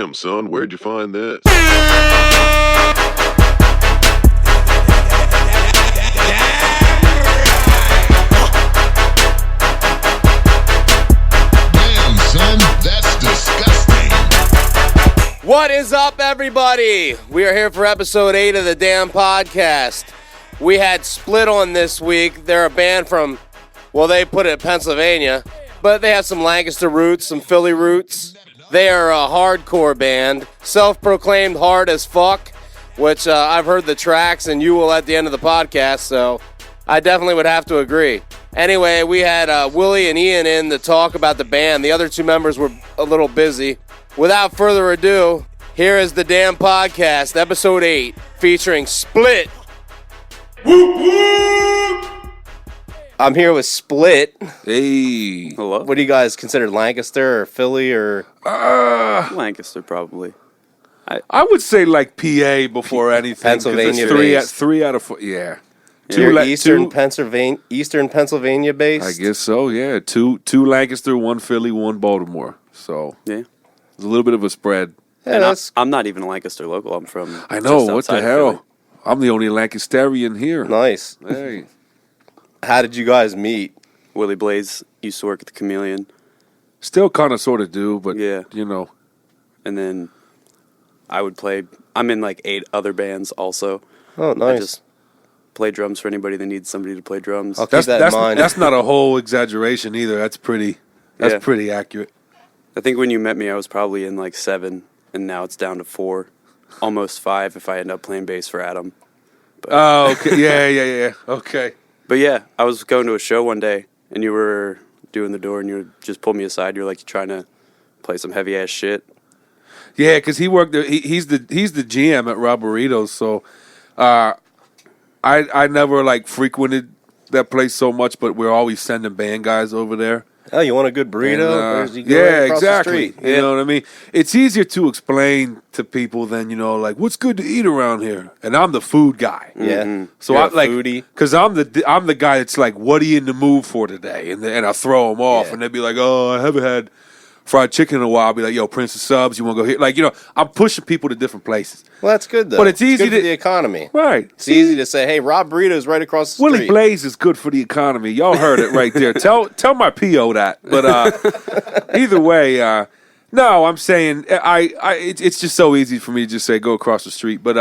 Damn, son, where'd you find this? Damn, son, that's disgusting. What is up, everybody? We are here for episode 8 of the Damn Podcast. We had Split on this week. They're a band from, well, they put it Pennsylvania, but they have some Lancaster roots, some Philly roots. They are a hardcore band, self-proclaimed hard as fuck, which I've heard the tracks, and you will at the end of the podcast, so I definitely would have to agree. Anyway, we had Willie and Ian in to talk about the band. The other two members were a little busy. Without further ado, here is the Damn Podcast, episode 8, featuring Split. I'm here with Split. Hey. Hello? What do you guys consider, Lancaster or Philly or? Lancaster, probably. I would say like PA before anything. 'cause Pennsylvania it's based. three out of 4. Yeah. You're Eastern Pennsylvania based? I guess so, yeah. Two Lancaster, 1 Philly, 1 Baltimore. So Yeah. there's a little bit of a spread. Yeah, And that's I'm not even a Lancaster local. I'm from. I know, just what the outside of hell? Philly. I'm the only Lancasterian here. nice. Hey. How did you guys meet? Willie Blaze used to work at the Chameleon, Still kind of sort of do, but, Yeah. you know. and then I would play. I'm in like 8 other bands also. Oh, I nice. just play drums for anybody that needs somebody to play drums. I'll keep that in mind. That's not a whole exaggeration either. That's pretty Yeah. pretty accurate. I think when you met me, I was probably in like 7, and now it's down to 4, almost 5 if I end up playing bass for Adam. Oh, okay. Yeah. Okay. But yeah, I was going to a show one day, and you were doing the door, and you just pulled me aside. You're like, you trying to play some heavy ass shit. Yeah, because he worked there. He's the GM at Rob Burritos, so I never like frequented that place so much, but we're always sending band guys over there. Oh, you want a good burrito? And, There's- you go right across the exactly. street. You know what I mean? It's easier to explain to people than, like, what's good to eat around here? And I'm the food guy. Yeah. So You're I a like, foodie. because I'm the guy that's like, what are you in the mood for today? And I throw them off, Yeah. and they'd be like, oh, I haven't had fried chicken in a while. I'll be like, yo, Prince of Subs, you want to go here? Like, I'm pushing people to different places. Well, that's good, though. But it's easy good for to- the economy. Right. It's easy to say, hey, Rob Burrito's right across the Willie street. Blaze is good for the economy. Y'all heard it right there. Tell my PO that. But either way, no, I'm saying it's just so easy for me to just say go across the street. But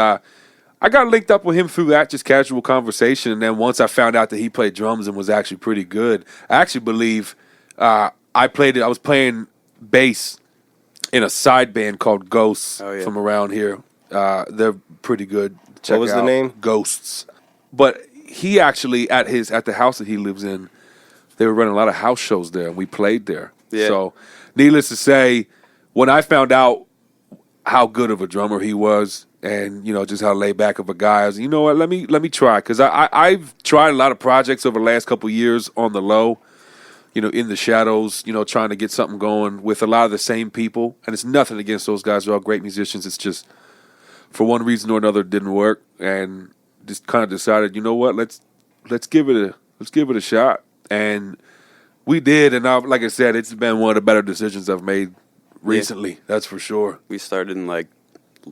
I got linked up with him through that, just casual conversation. And then once I found out that he played drums and was actually pretty good, I actually believe I was playing bass in a side band called Ghosts from around here. They're pretty good. Check What was the out name? Ghosts. But he actually at the house that he lives in, they were running a lot of house shows there, and we played there. Yeah. So, needless to say, when I found out how good of a drummer he was, and just how laid back of a guy, I was, you know what? Let me try, because I've tried a lot of projects over the last couple of years on the low. In the shadows, trying to get something going with a lot of the same people. And it's nothing against those guys. They're all great musicians. It's just, for one reason or another, it didn't work. And just kind of decided, you know what, let's give it a shot. And we did. And like I said, it's been one of the better decisions I've made recently. That's for sure. We started in like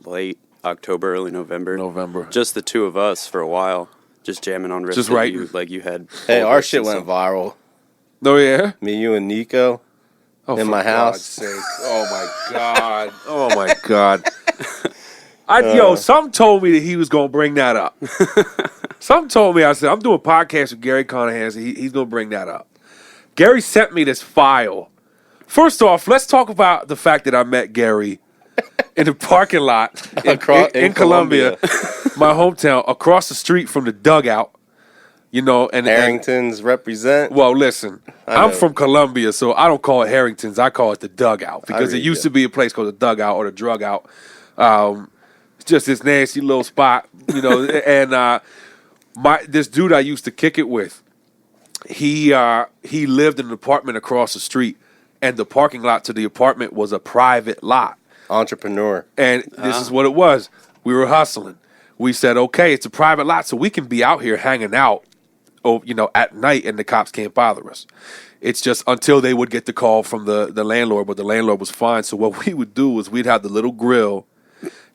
late October, early November. November. Just the two of us for a while, just jamming on riffs. Just that writing. you had. Hey, full our riffs shit and went stuff. viral. Oh, yeah? Me, you, and Nico. Oh, In for my house. God's sake. Oh, my God. Oh, my God. Some told me that he was going to bring that up. Some told me, I said, I'm doing a podcast with Gary Conahan. So he's going to bring that up. Gary sent me this file. First off, let's talk about the fact that I met Gary in the parking lot in Columbia, my hometown, across the street from the dugout. And Harrington's represent. well, listen, I I'm know. from Columbia, so I don't call it Harrington's. I call it the dugout because it read used you. to be a place called the dugout or the drug out. It's just this nasty little spot, and this dude I used to kick it with, he lived in an apartment across the street, and the parking lot to the apartment was a private lot. Entrepreneur. And this is what it was. We were hustling. We said, okay, it's a private lot, so we can be out here hanging out, at night, and the cops can't bother us. It's just until they would get the call from the landlord, but the landlord was fine. So what we would do was we'd have the little grill.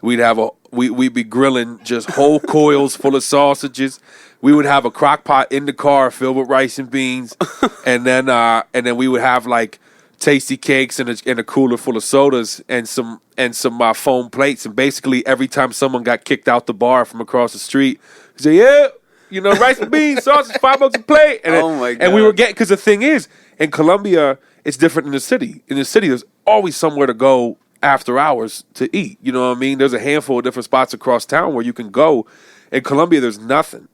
We'd be grilling just whole coils full of sausages. We would have a crock pot in the car filled with rice and beans, and then we would have like tasty cakes and a cooler full of sodas and some foam plates. And basically, every time someone got kicked out the bar from across the street, we'd say, "Yeah, you know, rice and beans, sausage, $5 a plate." And Oh my And we were God. getting, because the thing is, in Colombia, it's different in the city. In the city, there's always somewhere to go after hours to eat. You know what I mean? There's a handful of different spots across town where you can go. In Colombia, there's nothing.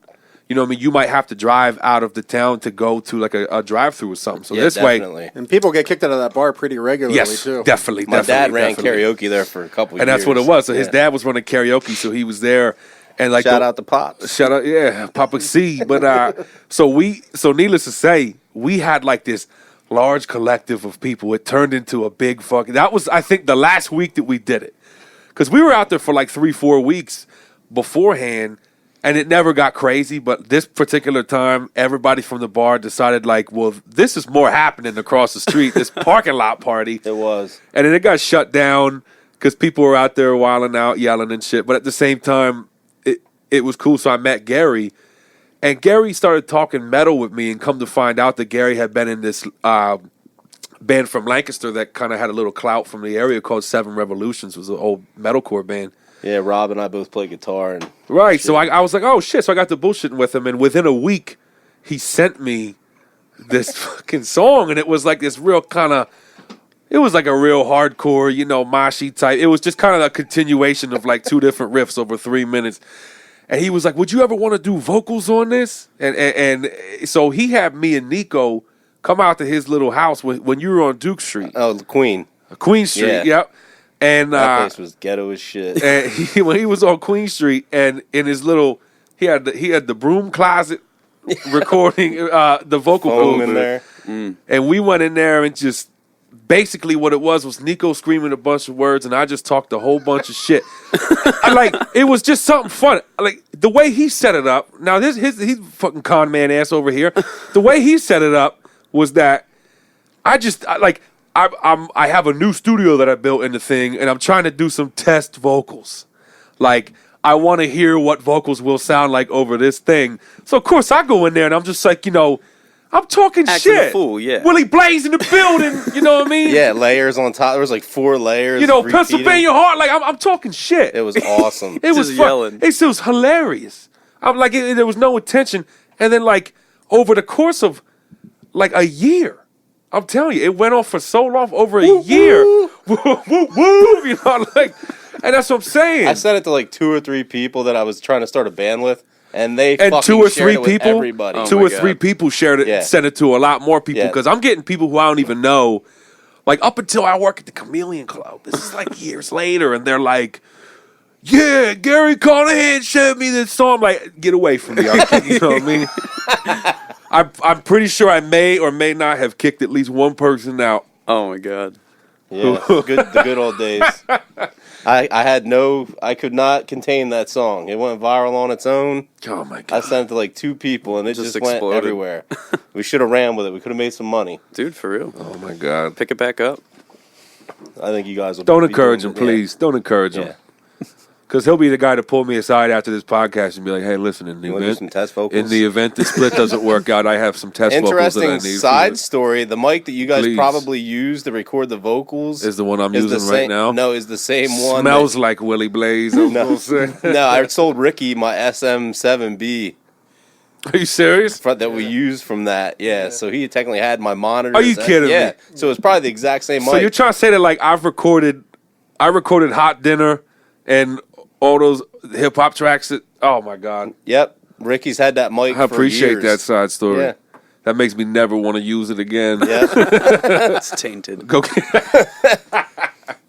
You know what I mean? You might have to drive out of the town to go to like a drive-through or something. So Yeah, this definitely. way, And people get kicked out of that bar pretty regularly, yes, too. definitely. My dad ran definitely. karaoke there for a couple years. And that's what it was. So his Yeah. dad was running karaoke, so he was there. And like Shout out to Pops. Shout out, yeah, Papa C. But so needless to say, we had like this large collective of people. It turned into a big fucking. That was, I think, the last week that we did it, because we were out there for like 3-4 weeks beforehand, and it never got crazy. But this particular time, everybody from the bar decided like, well, this is more happening across the street. This parking lot party. It was. And then it got shut down because people were out there wilding out, yelling and shit. But at the same time, it was cool. So I met Gary, and Gary started talking metal with me, and come to find out that Gary had been in this band from Lancaster that kind of had a little clout from the area called Seven Revolutions. It was an old metalcore band. Yeah, Rob and I both play guitar. And Right. So I was like, oh, shit. So I got to bullshitting with him, and within a week, he sent me this fucking song, and it was like this real kind of... It was like a real hardcore, you know, moshy type. It was just kind of a continuation of like 2 different riffs over 3 minutes. And he was like, would you ever want to do vocals on this? And so he had me and Nico come out to his little house when you were on Duke Street. oh, the Queen. Queen Street, Yeah. yep. And, That place was ghetto as shit. and when he was on Queen Street, and in his little, he had the broom closet recording the vocal Foam booth in there. and we went in there and just basically what it was Nico screaming a bunch of words, and I just talked a whole bunch of shit. It was just something fun. Like the way he set it up. Now he's fucking con man ass over here. The way he set it up was that I have a new studio that I built in the thing, and I'm trying to do some test vocals. Like, I want to hear what vocals will sound like over this thing. So, of course, I go in there, and I'm just like, you know, I'm talking Acting a shit. fool, yeah. Willie Blaze in the building, you know what I mean? Yeah, layers on top. There was like 4 layers. You know, repeating. Pennsylvania Heart, like, I'm talking shit. It was awesome. It was Just fun. yelling. It was hilarious. I'm like, there was no intention. And then, like, over the course of, like, a year, I'm telling you, it went on for so long, over a year. Woo, woo, woo, you know, like, and that's what I'm saying. I sent it to like 2 or 3 people that I was trying to start a band with, and they and fucking 2 or shared 3 it with people, everybody. Oh 2 my or 3 God. people shared it, Yeah. sent it to a lot more people, Yeah. because I'm getting people who I don't even know. Like, up until I work at the Chameleon Club, this is like years later, and they're like, yeah, Gary Carnahan showed me this song. I'm like, get away from me. You know what I mean? I'm pretty sure I may or may not have kicked at least one person out. Oh my God. Yeah, the good old days. I could not contain that song. It went viral on its own. Oh, my I God. sent it to like 2 people, and it Just just went exploded. everywhere. We should have ran with it. We could have made some money. Dude, for real. Oh, my God. Pick it back up. I think you guys will. Don't be encourage doing him, it. please. Don't encourage him. Yeah. Because he'll be the guy to pull me aside after this podcast and be like, hey, listen, in the You want to do event, some test vocals? in the event the split doesn't work out, I have some test vocals that I Interesting need. side story. The mic that you guys Please. probably use to record the vocals Is the one I'm is the using right same- now. No, is the same one. Smells like Willie Blaze. I was gonna say. No, I sold Ricky my SM7B Are you serious? that we used from that. Yeah, so he technically had my monitor. Are you kidding me? Yeah, so it's probably the exact same mic. So you're trying to say that like I recorded Hot Dinner and all those hip hop tracks that, oh my God. Yep, Ricky's had that mic. I appreciate for years. that side story. Yeah. That makes me never want to use it again. Yeah, It's tainted. Go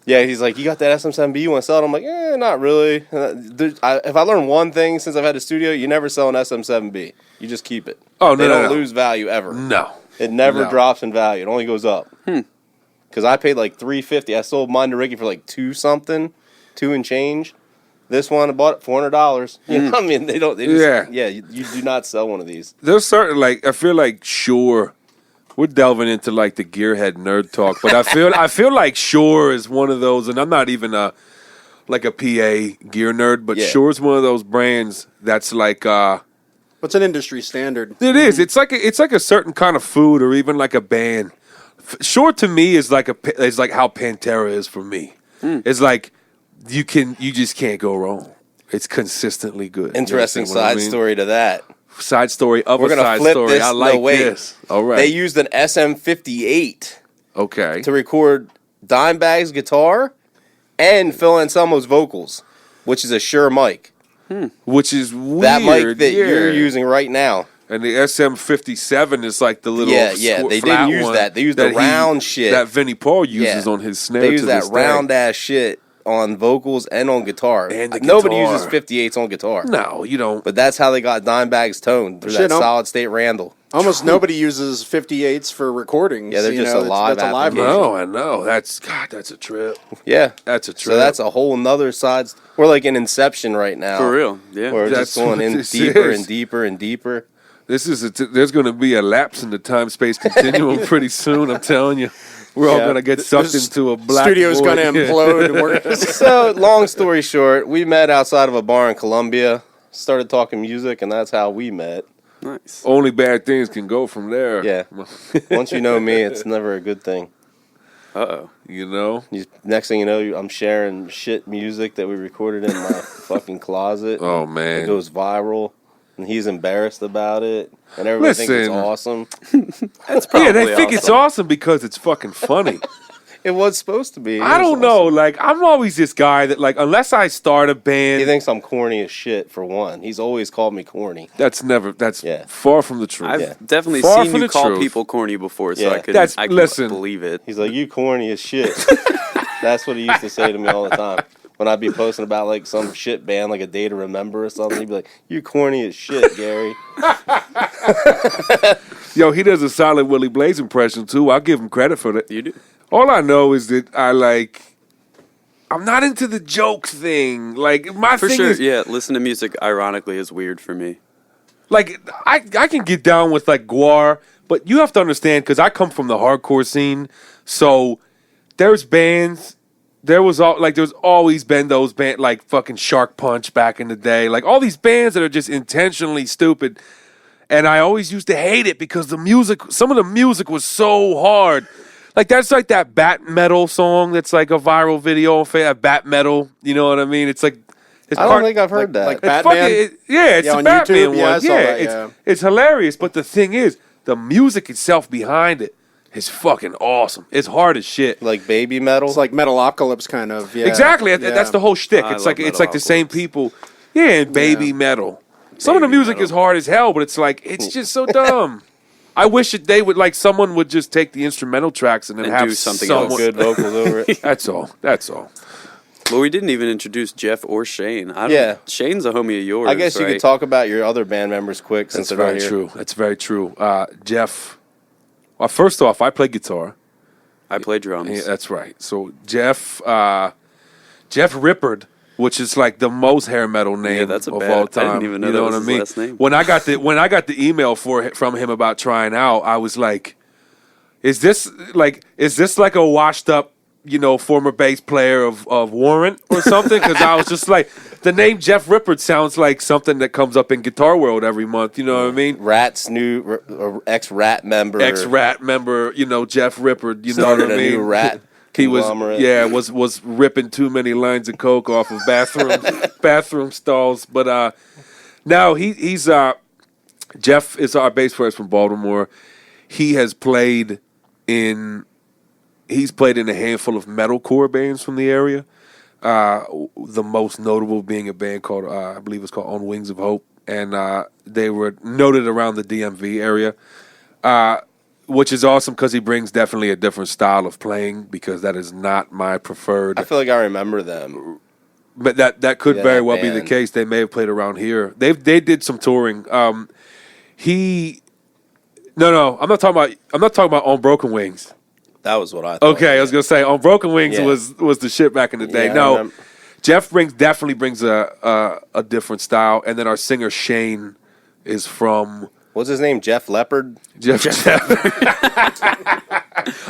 yeah. He's like, you got that SM7B? You want to sell it? I'm like, not really. If I learned one thing since I've had a studio, you never sell an SM7B. You just keep it. Oh, no, they no, don't no. lose value ever. No. It never No. drops in value. It only goes up. Because I paid like $350. I sold mine to Ricky for like 2 and change. This one I bought it $400. You know what I mean? They don't. They just, Yeah. yeah. You do not sell one of these. There's certain, like, I feel like Shure we're delving into like the gearhead nerd talk, but I feel like Shure is one of those, and I'm not even a PA gear nerd, but Yeah. Shure's one of those brands that's like What's an industry standard? it is. It's like a certain kind of food, or even like a band. Shure to me is like how Pantera is for me. It's like you just can't go wrong. It's consistently good. You Interesting understand what I side mean? story to that. Side story of We're a gonna side flip story. this. I like no, wait. this. All right. They used an SM58 Okay. to record Dimebag's guitar and Phil Anselmo's vocals, which is a Shure mic. Which is weird. That mic that yeah. you're using right now. And the SM57 is like the little Yeah, they flat didn't use one that. They used the round shit. that Vinnie Paul uses Yeah. on his snare. They use to that this day. round ass shit on vocals and on guitar. And the Nobody guitar. uses 58s on guitar. No, you don't. But that's how they got Dimebag's tone through Shit, that I'm- solid state Randall. Almost nobody uses 58s for recordings. Yeah, they're you just know, a live that's a live application. version. No, I know. That's a trip. Yeah. That's a trip. So that's a whole nother side. We're like in Inception right now. For real, yeah. We're That's just going what in this deeper is. and deeper and deeper. There's going to be a lapse in the time space continuum pretty soon. I'm telling you, we're all Yeah. going to get sucked This into a black. Studio's void. going to implode. And we're So, long story short, we met outside of a bar in Columbia, started talking music, and that's how we met. Nice. Only bad things can go from there. Yeah. Once you know me, it's never a good thing. Uh-oh. You know. Next thing you know, I'm sharing shit music that we recorded in my fucking closet. Oh It man. goes viral, and he's embarrassed about it, and everybody thinks it's Listen. awesome. Yeah, they think it's awesome because it's fucking funny. It was supposed to be. It I was don't know. awesome. Like, I'm always this guy that, like, unless I start a He band, thinks I'm corny as shit, for one. He's always called me corny. that's Yeah. far from the truth. I've Yeah. definitely Far seen from you the call truth. people corny before, so Yeah. I can Listen. believe it. He's like, you corny as shit. That's what he used to say to me all the time. When I'd be posting about like some shit band, like A Day to Remember or something, he'd be like, you corny as shit, Gary. Yo, he does a solid Willie Blaze impression, too. I'll give him credit for that. You do? All I know is that I'm not into the joke thing. Like, my For thing sure, is, yeah. Listen to music, ironically, is weird for me. like, I can get down with, like, Guar, but you have to understand, because I come from the hardcore scene, so there's bands, there's always been those bands, like fucking Shark Punch back in the day, like, all these bands that are just intentionally stupid, and I always used to hate it because some of the music was so hard. Like, that's like that Bat Metal song that's like a viral video of Bat Metal, you know what I mean? It's like, it's I don't think I've heard that. like it's Batman? it's Yeah, the on Batman YouTube? one. Yeah, I saw that, it's yeah. it's hilarious. But the thing is, the music itself behind it is fucking awesome. It's hard as shit. Like baby metal. It's like Metalocalypse kind of. Yeah. Exactly. Yeah. That's the whole shtick. I It's love like the same Metalocalypse. people. Yeah, and baby metal. Some of the Baby music metal. is hard as hell, but it's like it's just so dumb. I wish that they would someone would just take the instrumental tracks and then And have do something someone. else. good vocals over it. That's all. That's all. Well, we didn't even introduce Jeff or Shane. Yeah. Shane's a homie of yours. I guess you right? could talk about your other band members quick since That's they're not very here. true. That's very true. Jeff. Well, first off, I play guitar. I play drums. Yeah, that's right. So Jeff Rippard, which is like the most hair metal name that's a of bad- all I didn't time. even know you that know was what I his mean? last name. When I got the email from him about trying out, I was like, is this like a washed up, former bass player of Warrant or something? Because I was just like, the name Jeff Rippard sounds like something that comes up in Guitar World every month. You know what I mean? Rat's new ex-Rat member. Ex-Rat member, Jeff Rippard. You know started what I a mean? new Rat. He was conglomerate. was ripping too many lines of coke off of bathroom stalls. But now he's Jeff is our bass player from Baltimore. He has played in a handful of metalcore bands from the area. The most notable being a band called I believe it's called On Wings of Hope, and they were noted around the DMV area. Which is awesome because he brings definitely a different style of playing because that is not my preferred. I feel like I remember them. But that could Yeah, very that well be the band. case. They may have played around here. They did some touring. I'm not talking about On Broken Wings. That was what I thought. Okay, I was gonna say On Broken Wings Yeah. was the shit back in the day. Yeah, I No, remember. Jeff definitely brings a different style, and then our singer Shane is from What's his name? Jeff Leopard? Jeff.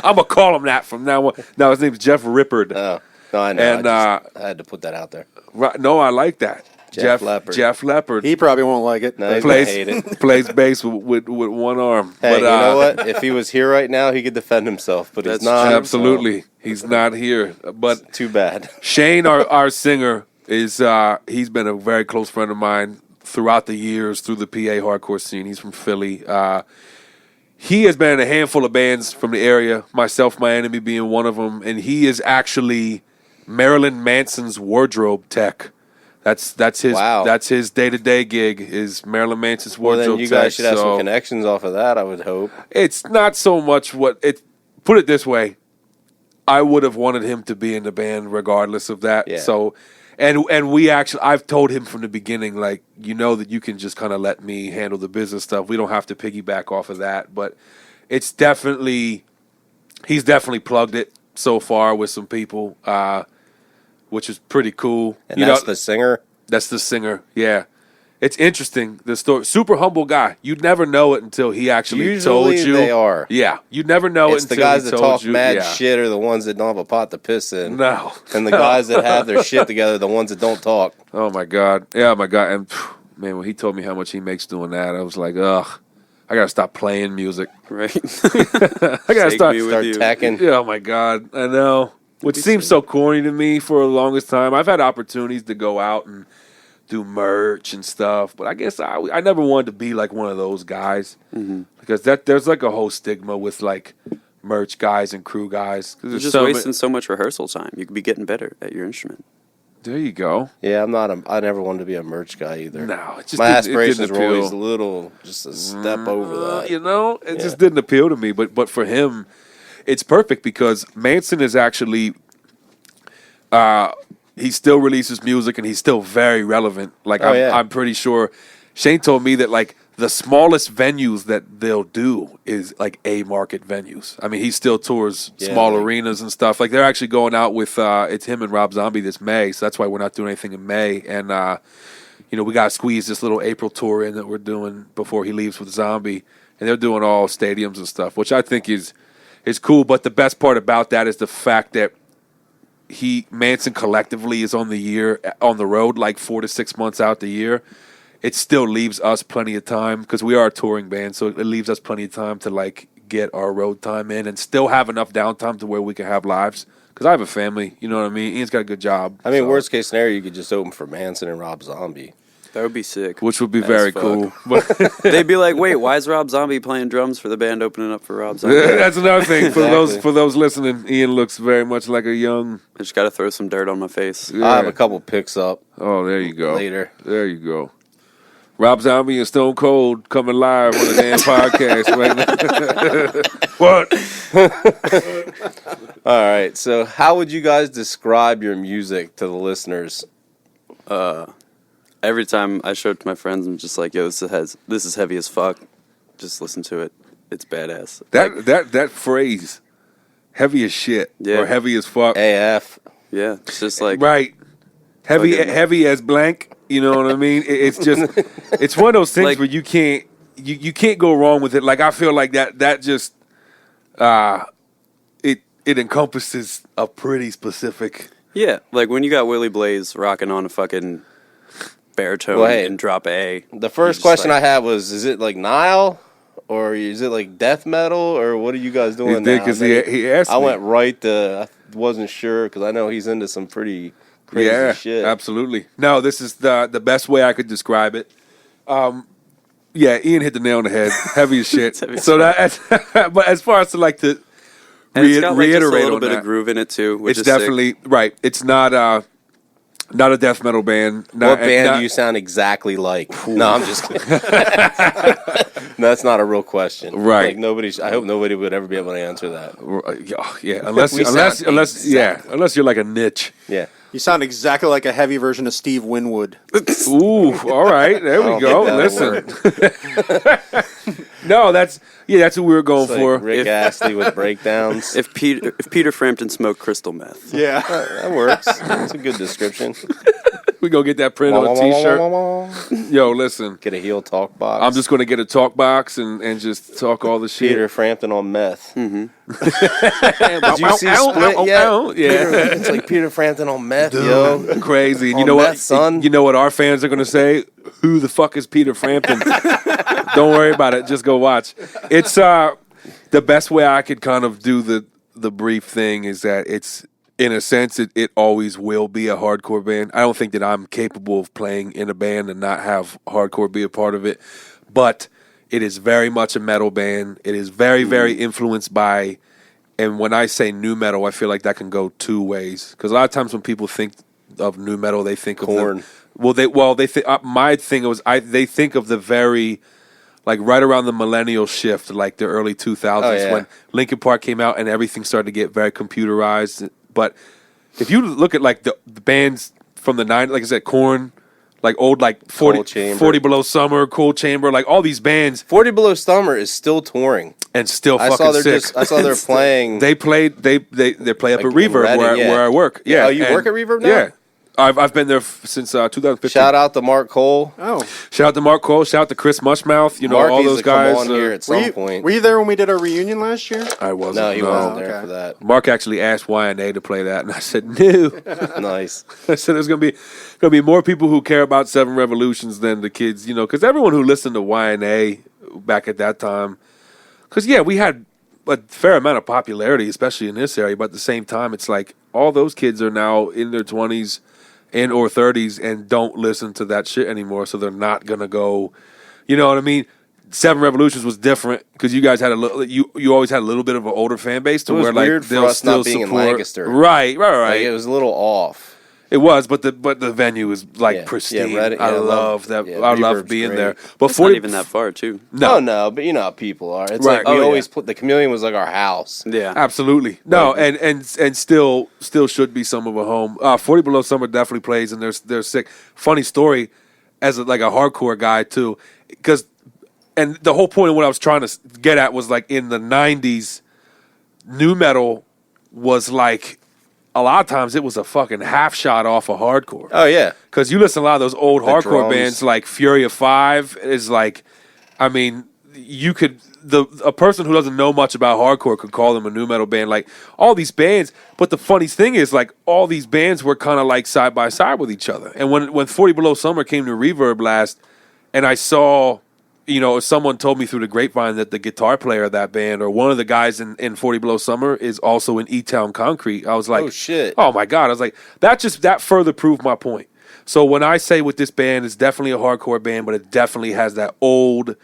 I'm gonna call him that from now on. No, his name's Jeff Rippard. Oh, no, I know. And, I had to put that out there. Right, no, I like that. Jeff Leppard. Jeff Leppard. He probably won't like it. No, he's gonna plays hate it. plays bass with one arm. Hey, but, you know what? If he was here right now, he could defend himself, but he's That's not. true. Absolutely, he's not here. But So, too bad. Shane, our singer, is he's been a very close friend of mine throughout the years through the PA hardcore scene. He's from Philly. He has been in a handful of bands from the area, myself, my enemy being one of them, and he is actually Marilyn Manson's wardrobe tech. That's his Wow. that's his day-to-day gig is Marilyn Manson's Well, wardrobe then you tech. guys should have so some connections off of that, I would hope. it's not so much what it. Put it this way, I would have wanted him to be in the band regardless of that. Yeah. So, and we actually, I've told him from the beginning, like, you know that you can just kind of let me handle the business stuff. We don't have to piggyback off of that. But it's definitely, he's definitely plugged it so far with some people, which is pretty cool. And that's the singer? That's the singer. Yeah. It's interesting, the story. Super humble guy. You'd never know it until he actually told Usually you. they are. Yeah, you'd never know It's it the until guys he that told talk you. mad Yeah. shit are the ones that don't have a pot to piss in. No. And the guys that have their shit together are the ones that don't talk. Oh my god. Yeah, my god. And man, when he told me how much he makes doing that, I was like, ugh, I gotta stop playing music. Right. I gotta Take start. me with Start you. tacking. Yeah, oh my god, I know. Which be seems sick. so corny to me for the longest time. I've had opportunities to go out and do merch and stuff, but I guess I never wanted to be like one of those guys because there's like a whole stigma with like merch guys and crew guys. 'Cause You're there's just so wasting so much rehearsal time. You could be getting better at your instrument. There you go. Yeah, I never wanted to be a merch guy either. No, it just My didn't- it aspirations didn't were always appeal. a little, just a step over that. You know, it just didn't appeal to me. But for him, it's perfect because Manson is actually, he still releases music and he's still very relevant. Like Oh, yeah. I'm pretty sure Shane told me that like the smallest venues that they'll do is like A market venues. I mean, he still tours Yeah, small like- arenas and stuff. Like they're actually going out with it's him and Rob Zombie this May, so that's why we're not doing anything in May. And you know, we got to squeeze this little April tour in that we're doing before he leaves with Zombie, and they're doing all stadiums and stuff, which I think is cool. But the best part about that is the fact that Manson collectively is on the road like 4 to 6 months out the year. It still leaves us plenty of time because we are a touring band, so it leaves us plenty of time to like get our road time in and still have enough downtime to where we can have lives. Because I have a family, you know what I mean. Ian's got a good job. I mean, so- worst case scenario, you could just open for Manson and Rob Zombie. That would be sick. which would be As very fuck. cool. But They'd be like, wait, why is Rob Zombie playing drums for the band opening up for Rob Zombie? that's another thing for Exactly. those listening. Ian looks very much like a young. I just got to throw some dirt on my face. I have a couple picks up Oh, there you go. later. There you go. Rob Zombie and Stone Cold coming live on the damn podcast right now. What? All right, so how would you guys describe your music to the listeners? Every time I show it to my friends, I'm just like, yo, this is heavy as fuck. Just listen to it. It's badass. That phrase, heavy as shit Yeah. or heavy as fuck. AF. Yeah, it's just like, Right. Heavy Fucking- heavy as blank. You know what I mean? It's just it's one of those things Like- where you can't go wrong with it. Like I feel like that just it encompasses a pretty specific. yeah, like when you got Willie Blaze rocking on a fucking baritone Well, hey, and drop A. The first question I had was, is it like Nile? Or is it like death metal? Or what are you guys doing did, now? 'cause And then he asked I me. went right to, I wasn't sure, because I know he's into some pretty crazy shit. Absolutely. No, this is the best way I could describe it. Yeah, Ian hit the nail on the head. Heavy as shit. heavy as So that, but as far as to like to And it's got like just a reiterate little on bit that, of groove in it too, which it's is sick. definitely right. It's not a death metal band. What band do you sound exactly like? No, I'm just kidding. That's not a real question. Right. Like nobody. I hope nobody would ever be able to answer that. Yeah, unless We sound unless you're like a niche. Yeah. You sound exactly like a heavy version of Steve Winwood. Ooh, all right, there we don't go. think that'll Listen, no, that's what we were going It's like for. Rick Astley with breakdowns. If Peter Frampton smoked crystal meth. Yeah. That works. That's a good description. We gonna get that print on a T-shirt. Yo, listen. Get a heel talk box. I'm just gonna get a talk box and just talk all the shit. Peter Frampton on meth. Mm-hmm. Did you see Split yet? Yeah. It's like Peter Frampton on meth, yo. Crazy. And you On know meth, what? son. You know what our fans are gonna say? Who the fuck is Peter Frampton? Don't worry about it. Just go watch. It's the best way I could kind of do the brief thing is that it's, in a sense, it always will be a hardcore band. I don't think that I'm capable of playing in a band and not have hardcore be a part of it. But it is very much a metal band. It is very, very influenced by, and when I say new metal, I feel like that can go two ways. Because a lot of times when people think of new metal, they think Korn. of they think my thing was they think of the very, like right around the millennial shift, like the early 2000s, Oh, yeah. when Linkin Park came out and everything started to get very computerized. But if you look at like the bands from the 90s, like I said, Korn, like old like 40 Cold Chamber. 40 Below Summer, Cold Chamber, like all these bands, 40 Below Summer is still touring. and still I fucking saw sick. they're playing. They play up Like at in Reverb Reading, yeah. where I work. Yeah. Oh, you work at Reverb now? Yeah. I've been there since 2015. Shout out to Mark Cole. Oh, Shout out to Mark Cole. Shout out to Chris Mushmouth. You know, Mark all needs those to come guys. on here at some point. were you there when we did our reunion last year? I wasn't. No, he wasn't Oh, there okay. for that. Mark actually asked YNA to play that, and I said no. Nice. I said there's gonna be more people who care about Seven Revolutions than the kids, you know, because everyone who listened to YNA back at that time, because yeah, we had a fair amount of popularity, especially in this area, but at the same time, it's like all those kids are now in their 20s and or 30s and don't listen to that shit anymore, so they're not gonna go. You know what I mean? Seven Revolutions was different because you guys had a little. You always had a little bit of an older fan base to It was where like weird for they'll us still not being in support. Lancaster. Right. Like, it was a little off. It was, but the venue was like Yeah. pristine. Yeah, Reddit- I yeah, love that. yeah, I love Reverb's being great. there. But It's not even that far, too. No, but you know how people are. It's Right. like we Oh, always put the Chameleon was like our house. Yeah. Absolutely. No, and still should be some of a home. 40 Below Summer definitely plays, and they're sick. Funny story, as like a hardcore guy too, because and the whole point of what I was trying to get at was like in the 90s, new metal was like a lot of times it was a fucking half shot off of hardcore. Oh yeah. Because you listen to a lot of those old hardcore drums. bands, like Fury of Five is like, I mean, you could a person who doesn't know much about hardcore could call them a new metal band. Like all these bands, but the funniest thing is like all these bands were kind of like side by side with each other. And when 40 Below Summer came to Reverb last, and I saw, you know, someone told me through the grapevine that the guitar player of that band or one of the guys in 40 Below Summer is also in E-Town Concrete. I was like, Oh, shit. Oh my God. I was like, that further proved my point. So when I say with this band, it's definitely a hardcore band, but it definitely has that old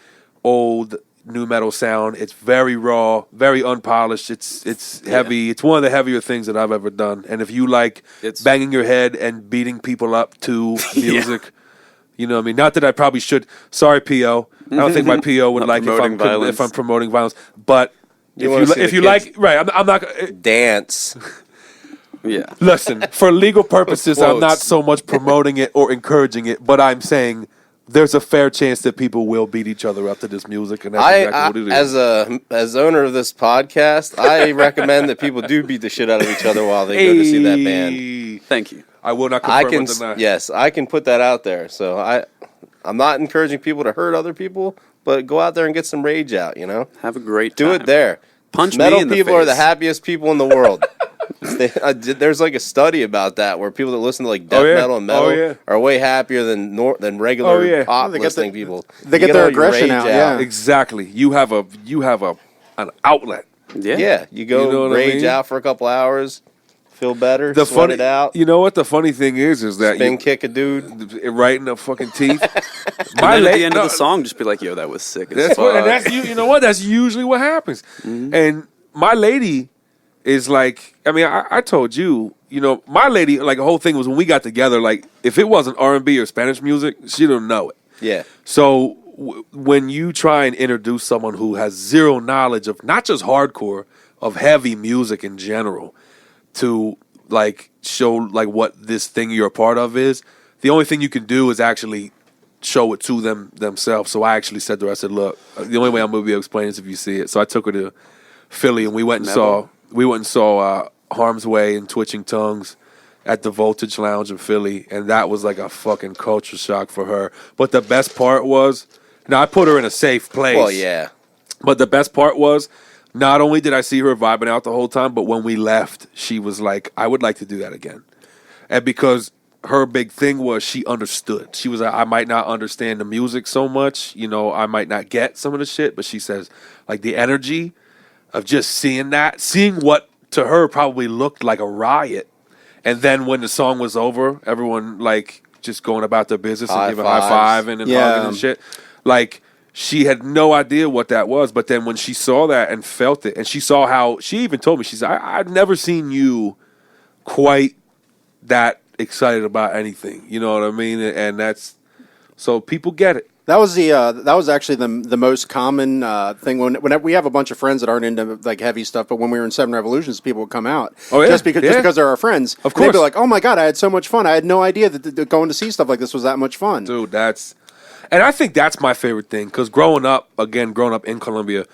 new metal sound. It's very raw, very unpolished. It's heavy. It's one of the heavier things that I've ever done. And if you like banging your head and beating people up to music, you know what I mean? Not that I probably should. Sorry, PO. I don't think my PO would Not like promoting if I'm promoting violence. But wanna see if the you kids like, right? I'm not gonna dance. Yeah. listen. For legal purposes, I'm not Quotes. so much promoting it or encouraging it, but I'm saying there's a fair chance that people will beat each other up to this music, and that's exactly what it is. As owner of this podcast, I recommend that people do beat the shit out of each other while they go to see that band. Hey. Thank you. I will not I confirm can, or deny. yes, I can put that out there. So I'm not encouraging people to hurt other people, but go out there and get some rage out. You know, Have a great do time. it there. Punch Metal me in the people are the face. happiest people in the world. There's like a study about that where people that listen to like death yeah. metal and metal Oh, yeah. are way happier than regular Oh, yeah. pop They get listening the- people. they You get their all your aggression rage out, yeah. Exactly. You have an outlet. Yeah. Yeah, you go You know what I rage mean? out for a couple hours, feel better, The sweat funny, it out, you know what the funny thing is that spin you kick a dude. right in the fucking teeth. And then at the end of the song, just be like, yo, that was sick as That's fuck. what, and that's you know what? That's usually what happens. And my lady is like, I mean, I told you, you know, my lady, like the whole thing was when we got together, like if it wasn't R&B or Spanish music, she don't know it. Yeah, So when you try and introduce someone who has zero knowledge of not just hardcore, of heavy music in general, to like show like what this thing you're a part of is, the only thing you can do is actually show it to them themselves. So I actually said to her, I said, look, the only way I'm gonna be able to explain is if you see it. So I took her to Philly and we went and saw Harm's Way and Twitching Tongues. at the Voltage Lounge in Philly, and that was like a fucking culture shock for her. But the best part was, now I put her in a safe place. Well, yeah. But the best part was, not only did I see her vibing out the whole time, but when we left, she was like, I would like to do that again. And because her big thing was she understood. She was like, I might not understand the music so much, you know, I might not get some of the shit, but she says, like, the energy of just seeing what to her probably looked like a riot. And then when the song was over, everyone, like, just going about their business and giving high fiving and hugging and shit. Like, she had no idea what that was. But then when she saw that and felt it, and she saw how, she even told me, she said, I've never seen you quite that excited about anything. You know what I mean? And that's, so people get it. That was actually the most common thing whenever we have a bunch of friends that aren't into like heavy stuff, but when we were in Seven Revolutions, people would come out just because they're our friends. Of course, they'd be like, "Oh my god, I had so much fun! I had no idea that going to see stuff like this was that much fun." Dude, and I think that's my favorite thing because growing up in Colombia,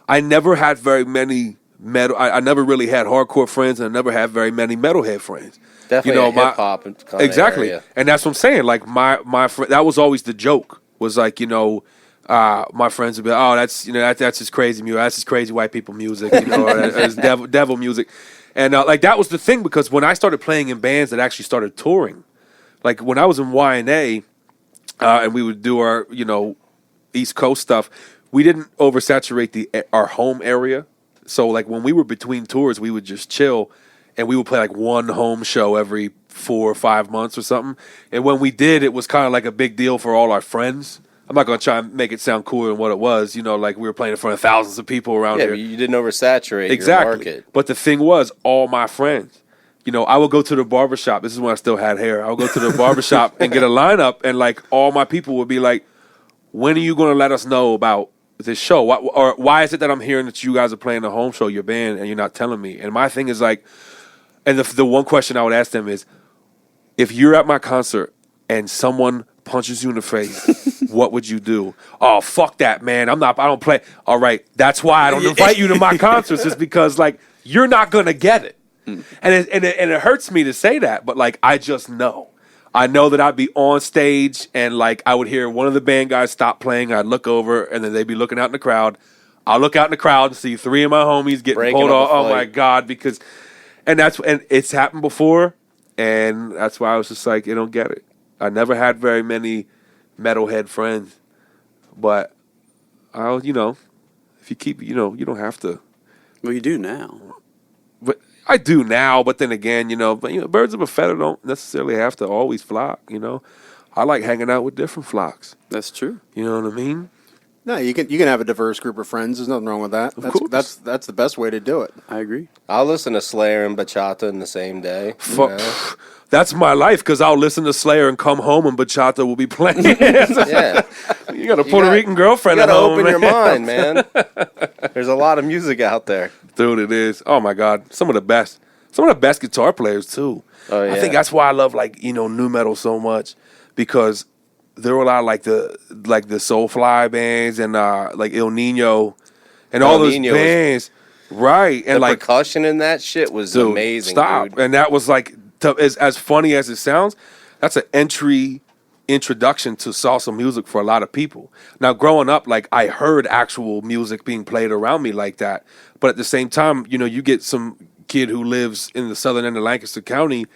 I never had very many metal. I never really had hardcore friends, and I never had very many metalhead friends. Definitely hip hop. Exactly, and that's what I'm saying. Like my friend, that was always the joke. Was like, you know, my friends would be like, oh, that's, you know, that's just crazy music. That's just crazy white people music, you know, or that's devil music. And like that was the thing because when I started playing in bands that actually started touring, like when I was in YNA and we would do our, you know, East Coast stuff, we didn't oversaturate our home area. So like when we were between tours, we would just chill and we would play like one home show every 4 or 5 months or something. And when we did, it was kind of like a big deal for all our friends. I'm not going to try and make it sound cooler than what it was. You know, like we were playing in front of thousands of people around here. Yeah, you didn't oversaturate your market. But the thing was, all my friends, you know, I would go to the barbershop. This is when I still had hair. I would go to the barbershop and get a lineup, and like all my people would be like, when are you going to let us know about this show? Why is it that I'm hearing that you guys are playing the home show, your band, and you're not telling me? And my thing is like, and the one question I would ask them is, if you're at my concert and someone punches you in the face, what would you do? Oh, fuck that, man. I don't play. All right. That's why I don't invite you to my concerts, is because like you're not going to get it. And it hurts me to say that, but like I just know. I know that I'd be on stage and like I would hear one of the band guys stop playing, I'd look over and then they'd be looking out in the crowd. I'll look out in the crowd and see 3 of my homies getting Breaking pulled up off. a Oh fight. my God, and it's happened before. And that's why I was just like, you don't get it. I never had very many metalhead friends, but if you keep, you don't have to. Well, you do now. But I do now. But then again, birds of a feather don't necessarily have to always flock. I like hanging out with different flocks. That's true. You know what I mean? No, you can have a diverse group of friends. There's nothing wrong with that. Of course. That's the best way to do it. I agree. I'll listen to Slayer and Bachata in the same day. That's my life, because I'll listen to Slayer and come home and Bachata will be playing. Yeah. You got a Puerto Rican girlfriend You at got to home. open man. your mind, man. There's a lot of music out there. Dude, it is. Oh my God. Some of the best guitar players too. Oh, yeah. I think that's why I love nu metal so much, because there were a lot of like the Soulfly bands and like Il Nino and all those Nino bands. Right. And The like percussion in that shit was dude, amazing, stop. dude. And that was like as funny as it sounds, that's an introduction to salsa music for a lot of people. Now, growing up, like I heard actual music being played around me like that, but at the same time, you get some kid who lives in the southern end of Lancaster County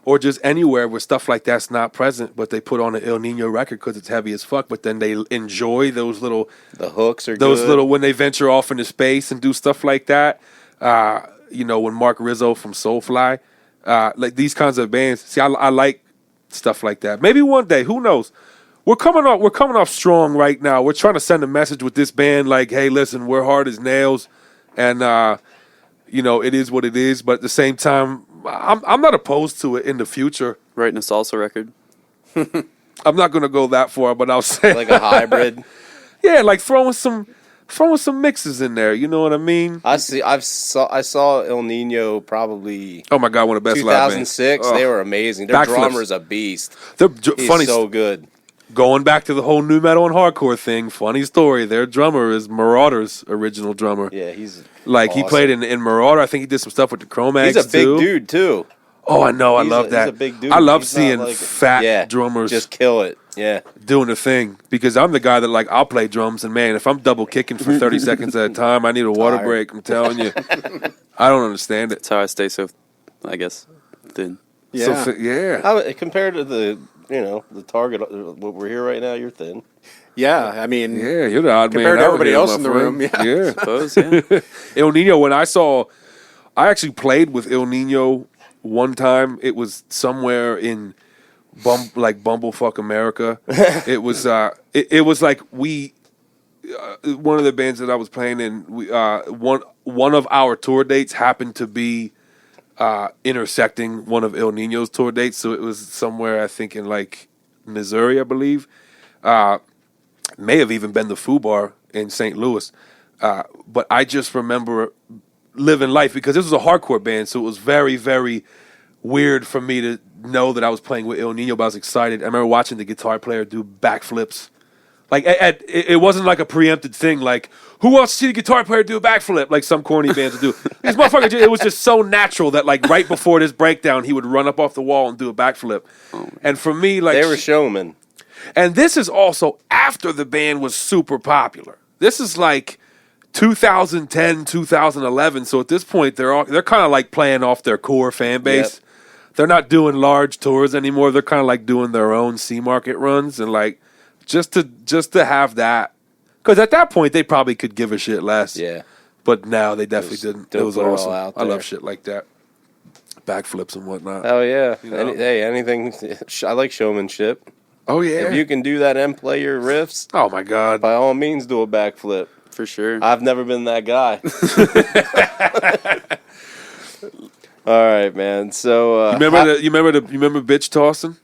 or just anywhere where stuff like that's not present, but they put on an Il Nino record because it's heavy as fuck, but then they enjoy those little The hooks are those good. little when they venture off into space and do stuff like that. When Mark Rizzo from Soulfly, like these kinds of bands. See, I like stuff like that. Maybe one day, who knows? We're coming off strong right now. We're trying to send a message with this band, like, hey, listen, we're hard as nails, and it is what it is. But at the same time, I'm not opposed to it in the future. Writing a salsa record. I'm not going to go that far, but I'll say Like a hybrid. yeah, like throwing some mixes in there. You know what I mean? I saw Il Nino probably Oh my God, one of the best live bands. 2006. Oh. They were amazing. Their Backflips. drummer's a beast. They're He's funny. so good. Going back to the whole nu metal and hardcore thing, funny story. Their drummer is Marauder's original drummer. Yeah, he's Like he awesome. played in Marauder. I think he did some stuff with the Cro-Mags He's a big too. dude too. Oh, I know. I love that. He's a big dude. I love He's not seeing like- fat drummers just kill it. Yeah. doing the thing, because I'm the guy that, like, I'll play drums, and man, if I'm double kicking for 30 seconds at a time, I need a water break. I'm telling you, I don't understand it. That's how I stay so, I guess, thin. Yeah. Compared to the target, what we're here right now, you're thin. Yeah, I mean, Yeah, you're the odd man compared to out everybody here, else my in the friend. room, yeah. Yeah. Suppose, yeah. El Nino, I actually played with El Nino one time. It was somewhere in Bumblefuck America. It was it was like one of the bands that I was playing in. One of our tour dates happened to be intersecting one of El Nino's tour dates, so it was somewhere, I think, in like Missouri, I believe. May have even been the Foo Bar in St. Louis. But I just remember living life, because this was a hardcore band, so it was very, very weird for me to know that I was playing with El Nino, but I was excited. I remember watching the guitar player do backflips. Like, it wasn't like a preempted thing, like, who wants to see the guitar player do a backflip, like some corny bands would do. This motherfucker, it was just so natural that, like, right before this breakdown, he would run up off the wall and do a backflip. And for me, like... They were showmen. And this is also after the band was super popular. This is like 2010, 2011. So at this point, they're kind of like playing off their core fan base. Yep. They're not doing large tours anymore. They're kind of like doing their own C market runs, and like just to have that, because at that point they probably could give a shit less. Yeah. But now they definitely didn't. It was put it all awesome. out I love there. shit like that, backflips and whatnot. Oh yeah. You know? Anything. I like showmanship. Oh yeah. If you can do that and play your riffs, Oh my god. by all means, do a backflip. For sure. I've never been that guy. All right, man. So You remember bitch tossing?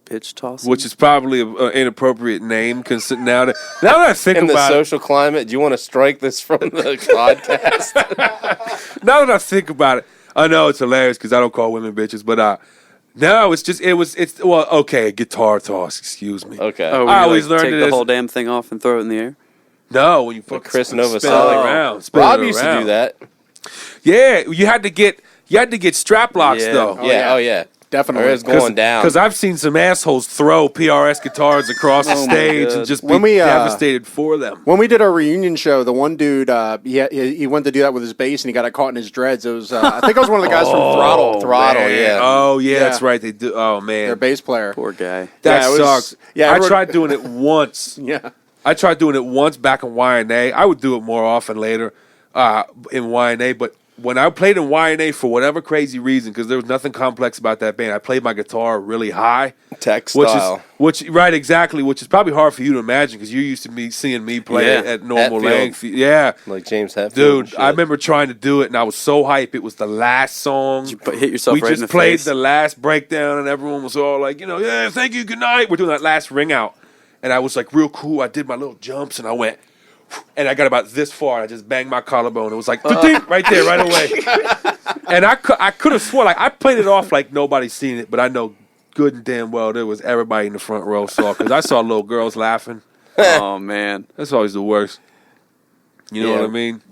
Pitch toss. Which is probably an inappropriate name, now that I think in the about social climate, do you want to strike this from the podcast? it, now that I think about it, I know it's hilarious because I don't call women bitches, but no, it's okay, a guitar toss. Excuse me. Okay. Oh, I I always learned take it the as- whole damn thing off and throw it in the air. No, when you fucking Chris spin it Novoselic. around. Rob used to do that. Yeah, you had to get strap locks Yeah. though. Oh yeah. Definitely. Or it's going down. Because I've seen some assholes throw PRS guitars across the Oh my stage God. and just be When we, devastated for them. When we did our reunion show, the one dude he went to do that with his bass and he got it caught in his dreads. It was I think it was one of the guys from Throttle. Throttle, yeah. Oh yeah, that's Yeah. right. They do. Oh man, Their bass player. Poor guy. that Yeah, it was- sucks. yeah, I everyone- tried doing it once. Yeah. I tried doing it once back in YNA. I would do it more often later in YNA, but when I played in YNA for whatever crazy reason, because there was nothing complex about that band, I played my guitar really high. Tech Which style. which is probably hard for you to imagine because you're used to seeing me play Yeah. at normal Hetfield. length. Yeah. Like James Hetfield. and Dude, shit. I remember trying to do it, and I was so hype. It was the last song. You hit yourself We right in just the played face. the last breakdown, and everyone was all like, yeah, thank you, good night. We're doing that last ring out. And I was like, real cool. I did my little jumps, and I went, and I got about this far. And I just banged my collarbone. It was like, "Ding," right there, right away. And I could have sworn, like, I played it off like nobody's seen it, but I know good and damn well there was everybody in the front row saw, because I saw little girls laughing. Oh man. That's always the worst. You know Yeah. what I mean?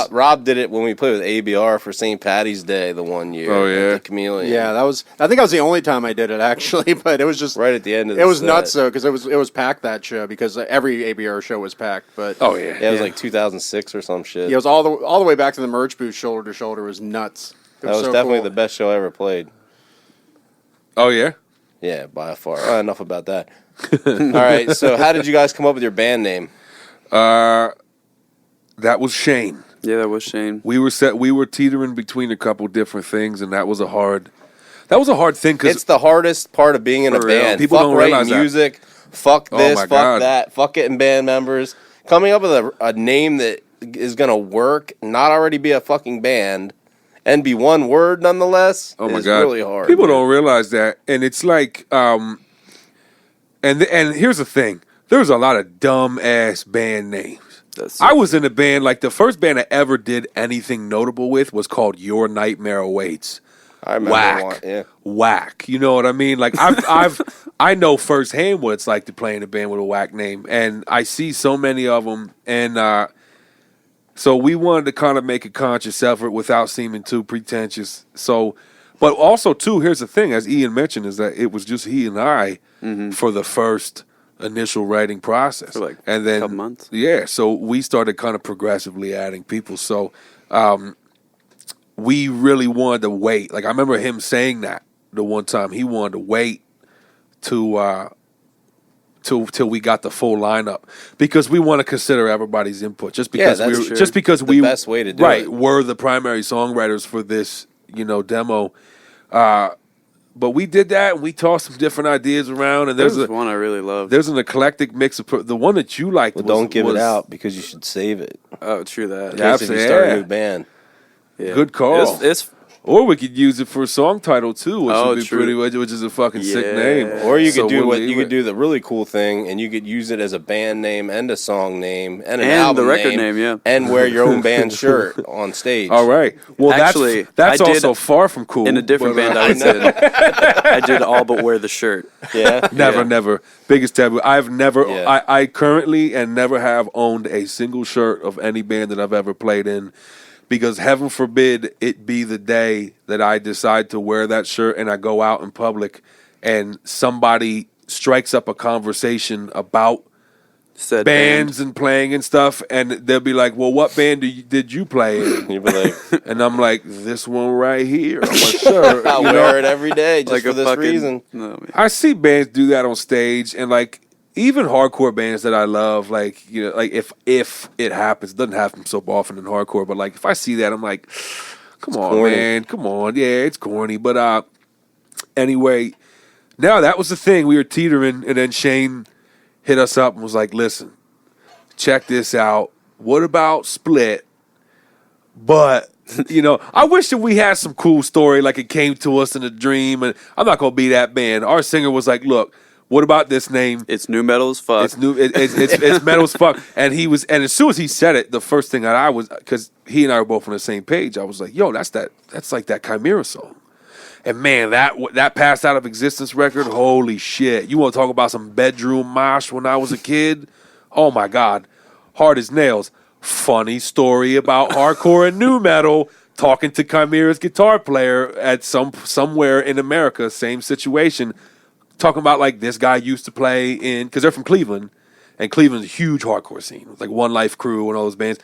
Rob did it when we played with ABR for St. Patty's Day the one year. Oh, at yeah? the Chameleon. Yeah, I think that was the only time I did it actually, but it was just Right at the end of the It was set. nuts though because it was packed that show because every ABR show was packed. But Oh yeah. Yeah, it was like 2006 or some shit. yeah, it was all the way back to the merch booth, shoulder to shoulder. It was nuts. It that was so definitely cool. the best show I ever played. Oh yeah. Yeah, by far. Enough about that. All right, so how did you guys come up with your band name? That was Shane. Yeah, that was Shane. We were teetering between a couple different things, and that was a hard thing because It's the hardest part of being in a For real. band. People fuck don't writing realize that. music. Fuck Oh this. my Fuck God. that. Fuck getting band members. Coming up with a name that is gonna work, not already be a fucking band, and be one word nonetheless. oh my is god, really hard. People man. don't realize that, and it's like, and here's the thing: there's a lot of dumb ass band names. I was in a band, like the first band I ever did anything notable with was called Your Nightmare Awaits. I remember Whack, one. Yeah. whack. You know what I mean? Like I know firsthand what it's like to play in a band with a whack name, and I see so many of them, and so we wanted to kind of make a conscious effort without seeming too pretentious. So But also, too, here's the thing, as Ian mentioned, is that it was just he and I for the first initial writing process. For like and then, a couple months. Yeah, so we started kind of progressively adding people. So we really wanted to wait. Like, I remember him saying that the one time. He wanted to wait till we got the full lineup because we want to consider everybody's input. Just because we best way to do it. were the primary songwriters for this, demo. But we did that, and we tossed some different ideas around. And there's one I really love. There's an eclectic mix of the one that you liked. Well, don't give it out because you should save it. Oh, true that. In case if you start a new band. Yeah. Good call. Or we could use it for a song title too, which would be true. which is a fucking sick name. Or you could could do the really cool thing, and you could use it as a band name and a song name and an album the record name, yeah, and wear your own band shirt on stage. All right. Well, actually, that's also far from cool. In a different band I was in, I did all but wear the shirt. Yeah, never. Biggest taboo. I've never. Yeah. I currently and never have owned a single shirt of any band that I've ever played in. Because heaven forbid it be the day that I decide to wear that shirt and I go out in public and somebody strikes up a conversation about said bands and playing and stuff, and they'll be like, well, what band did you play in? You'll be like, and I'm like, this one right here. I'm like, sure. I wear it every day just like for this reason. No, I see bands do that on stage, and like, even hardcore bands that I love, like, like if it happens, it doesn't happen so often in hardcore, but like if I see that, I'm like, come on, corny. Man, come on. Yeah, it's corny. But anyway, now that was the thing. We were teetering, and then Shane hit us up and was like, listen, check this out. What about Split? But, I wish that we had some cool story, like it came to us in a dream, and I'm not going to be that band. Our singer was like, look, what about this name? It's new metal as fuck. It's it's metal as fuck. And as soon as he said it, the first thing that I was, because he and I were both on the same page, I was like, yo, that's like that Chimera song. And man, that Passed Out of Existence record, holy shit. You want to talk about some bedroom mosh when I was a kid? Oh my God. Hard as nails. Funny story about hardcore and new metal. Talking to Chimera's guitar player at somewhere in America, same situation. Talking about like this guy used to play in, because they're from Cleveland, and Cleveland's a huge hardcore scene. It's like One Life Crew and all those bands.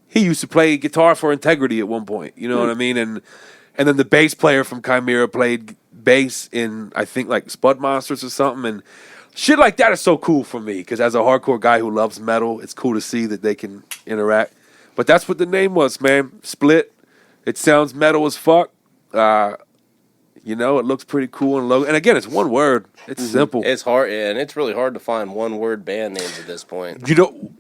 He used to play guitar for Integrity at one point. You know what I mean? And then the bass player from Chimera played bass in, I think, like Spud Monsters or something. And shit like that is so cool for me, because as a hardcore guy who loves metal, it's cool to see that they can interact. But that's what the name was, man. Split. It sounds metal as fuck. It looks pretty cool and low. And again, it's one word. It's simple. It's hard, and it's really hard to find one-word band names at this point.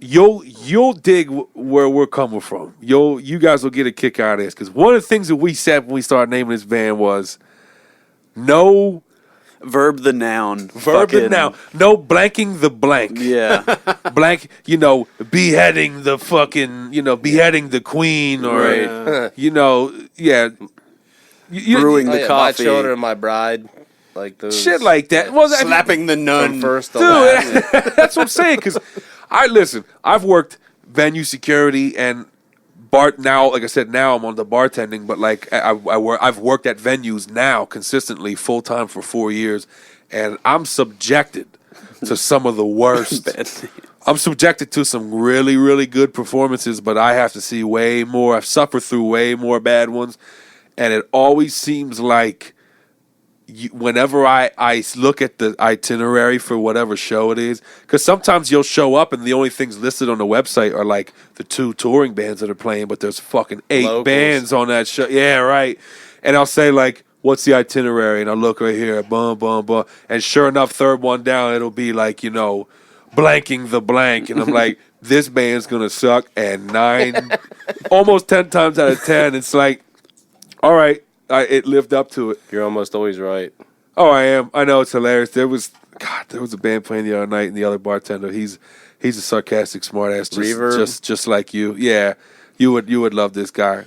You'll dig where we're coming from. You guys will get a kick out of this, because one of the things that we said when we started naming this band was no verb the noun. The noun. No blanking the blank. Yeah. Blank. Beheading the fucking. Beheading the queen, or right. Yeah. Brewing the coffee. My children, my bride, like those shit like that. Well, slapping the nun first. Dude, that's what I'm saying. Because I've worked venue security and bar now. Like I said, now I'm on the bartending. But like I've worked at venues now consistently full time for 4 years, and I'm subjected to some of the worst. I'm subjected to some really, really good performances, but I have to see way more. I've suffered through way more bad ones. And it always seems like whenever I look at the itinerary for whatever show it is, because sometimes you'll show up and the only things listed on the website are like the 2 touring bands that are playing, but there's fucking 8 locals. Bands on that show. Yeah, right. And I'll say like, what's the itinerary? And I'll look right here, boom, boom, boom. And sure enough, third one down, it'll be like, blanking the blank. And I'm like, this band's going to suck. And almost 10 times out of 10, it's like, all right, it lived up to it. You're almost always right. Oh, I am. I know, it's hilarious. There was a band playing the other night, and the other bartender, he's a sarcastic smartass, just like you. Yeah, you would love this guy.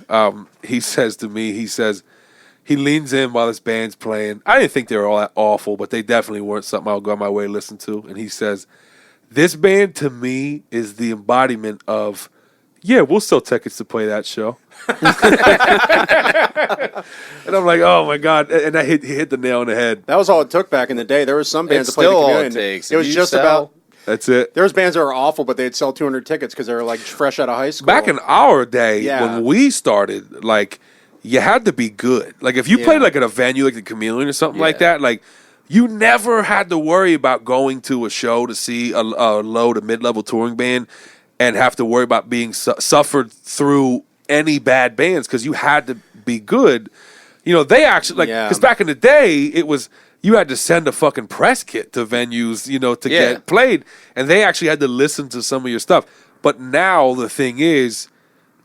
He says to me, he leans in while this band's playing. I didn't think they were all that awful, but they definitely weren't something I'll go on my way to listen to. And he says, this band to me is the embodiment of, yeah, we'll sell tickets to play that show. And I'm like, oh my God. And he hit the nail on the head. That was all it took back in the day. There was some bands It's that played the still all Chameleon. it takes. It was If you just sell- about. That's it. There was bands that were awful, but they'd sell 200 tickets because they were like fresh out of high school. Back in our day, Yeah. when we started, like, you had to be good. Like, if you played like at a venue like the Chameleon or something like that, like, you never had to worry about going to a show to see a low to mid-level touring band and have to worry about being suffered through any bad bands because you had to be good. You know, they actually, like, because back in the day, it was, you had to send a fucking press kit to venues, you know, to get played. And they actually had to listen to some of your stuff. But now the thing is,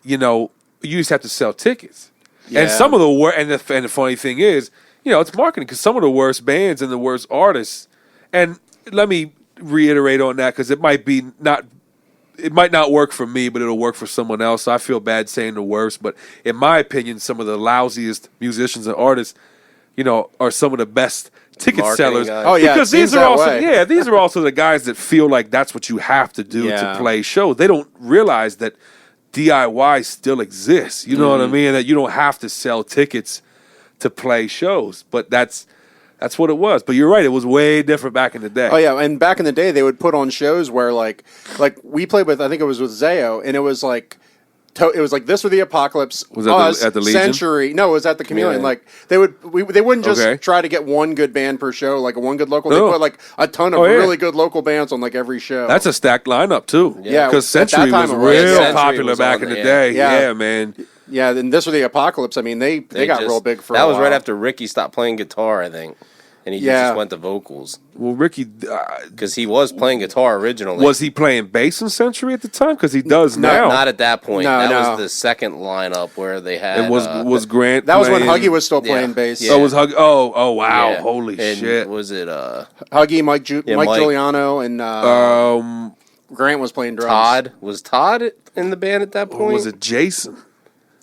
you know, you just have to sell tickets. Yeah. And some of the and the funny thing is, you know, it's marketing because some of the worst bands and the worst artists, and let me reiterate on that because it might not work for me, but it'll work for someone else. I feel bad saying the worst, but in my opinion, some of the lousiest musicians and artists, you know, are some of the best ticket Marketing sellers. guys. Oh, yeah, because it seems these are that also way. these are also the guys that feel like that's what you have to do to play shows. They don't realize that DIY still exists. You know what I mean? And that you don't have to sell tickets to play shows. But that's what it was. But you're right, it was way different back in the day. Oh yeah, and back in the day, they would put on shows where like we played with, I think it was with Zayo, and it was like. It was like This or the Apocalypse. Was that at the Legion? Century? No, it was at the Chameleon. Yeah. Like they wouldn't just try to get one good band per show, like one good local. They put like a ton of really good local bands on like every show. That's a stacked lineup too. Yeah, because at that Century time was it was. real Century popular was back on in the there, day. yeah. Yeah, man. Yeah, and This or the Apocalypse. I mean, they got just- real big for that a was right while. after Ricky stopped playing guitar, I think, and he Yeah. just went to vocals Well, Ricky, because he was playing guitar originally. was he playing bass in Century at the time? Because he does now. Not at that point. No, that no. was the second lineup where they had. And was Grant? That was when playing? Huggy was still playing Yeah. bass. Yeah. Oh, was Huggy? Oh, wow! yeah. Holy And shit! Was it Huggy, Mike Mike. Giuliano, and Grant was playing drums. Todd? Was Todd in the band at that Or point? was it Jason?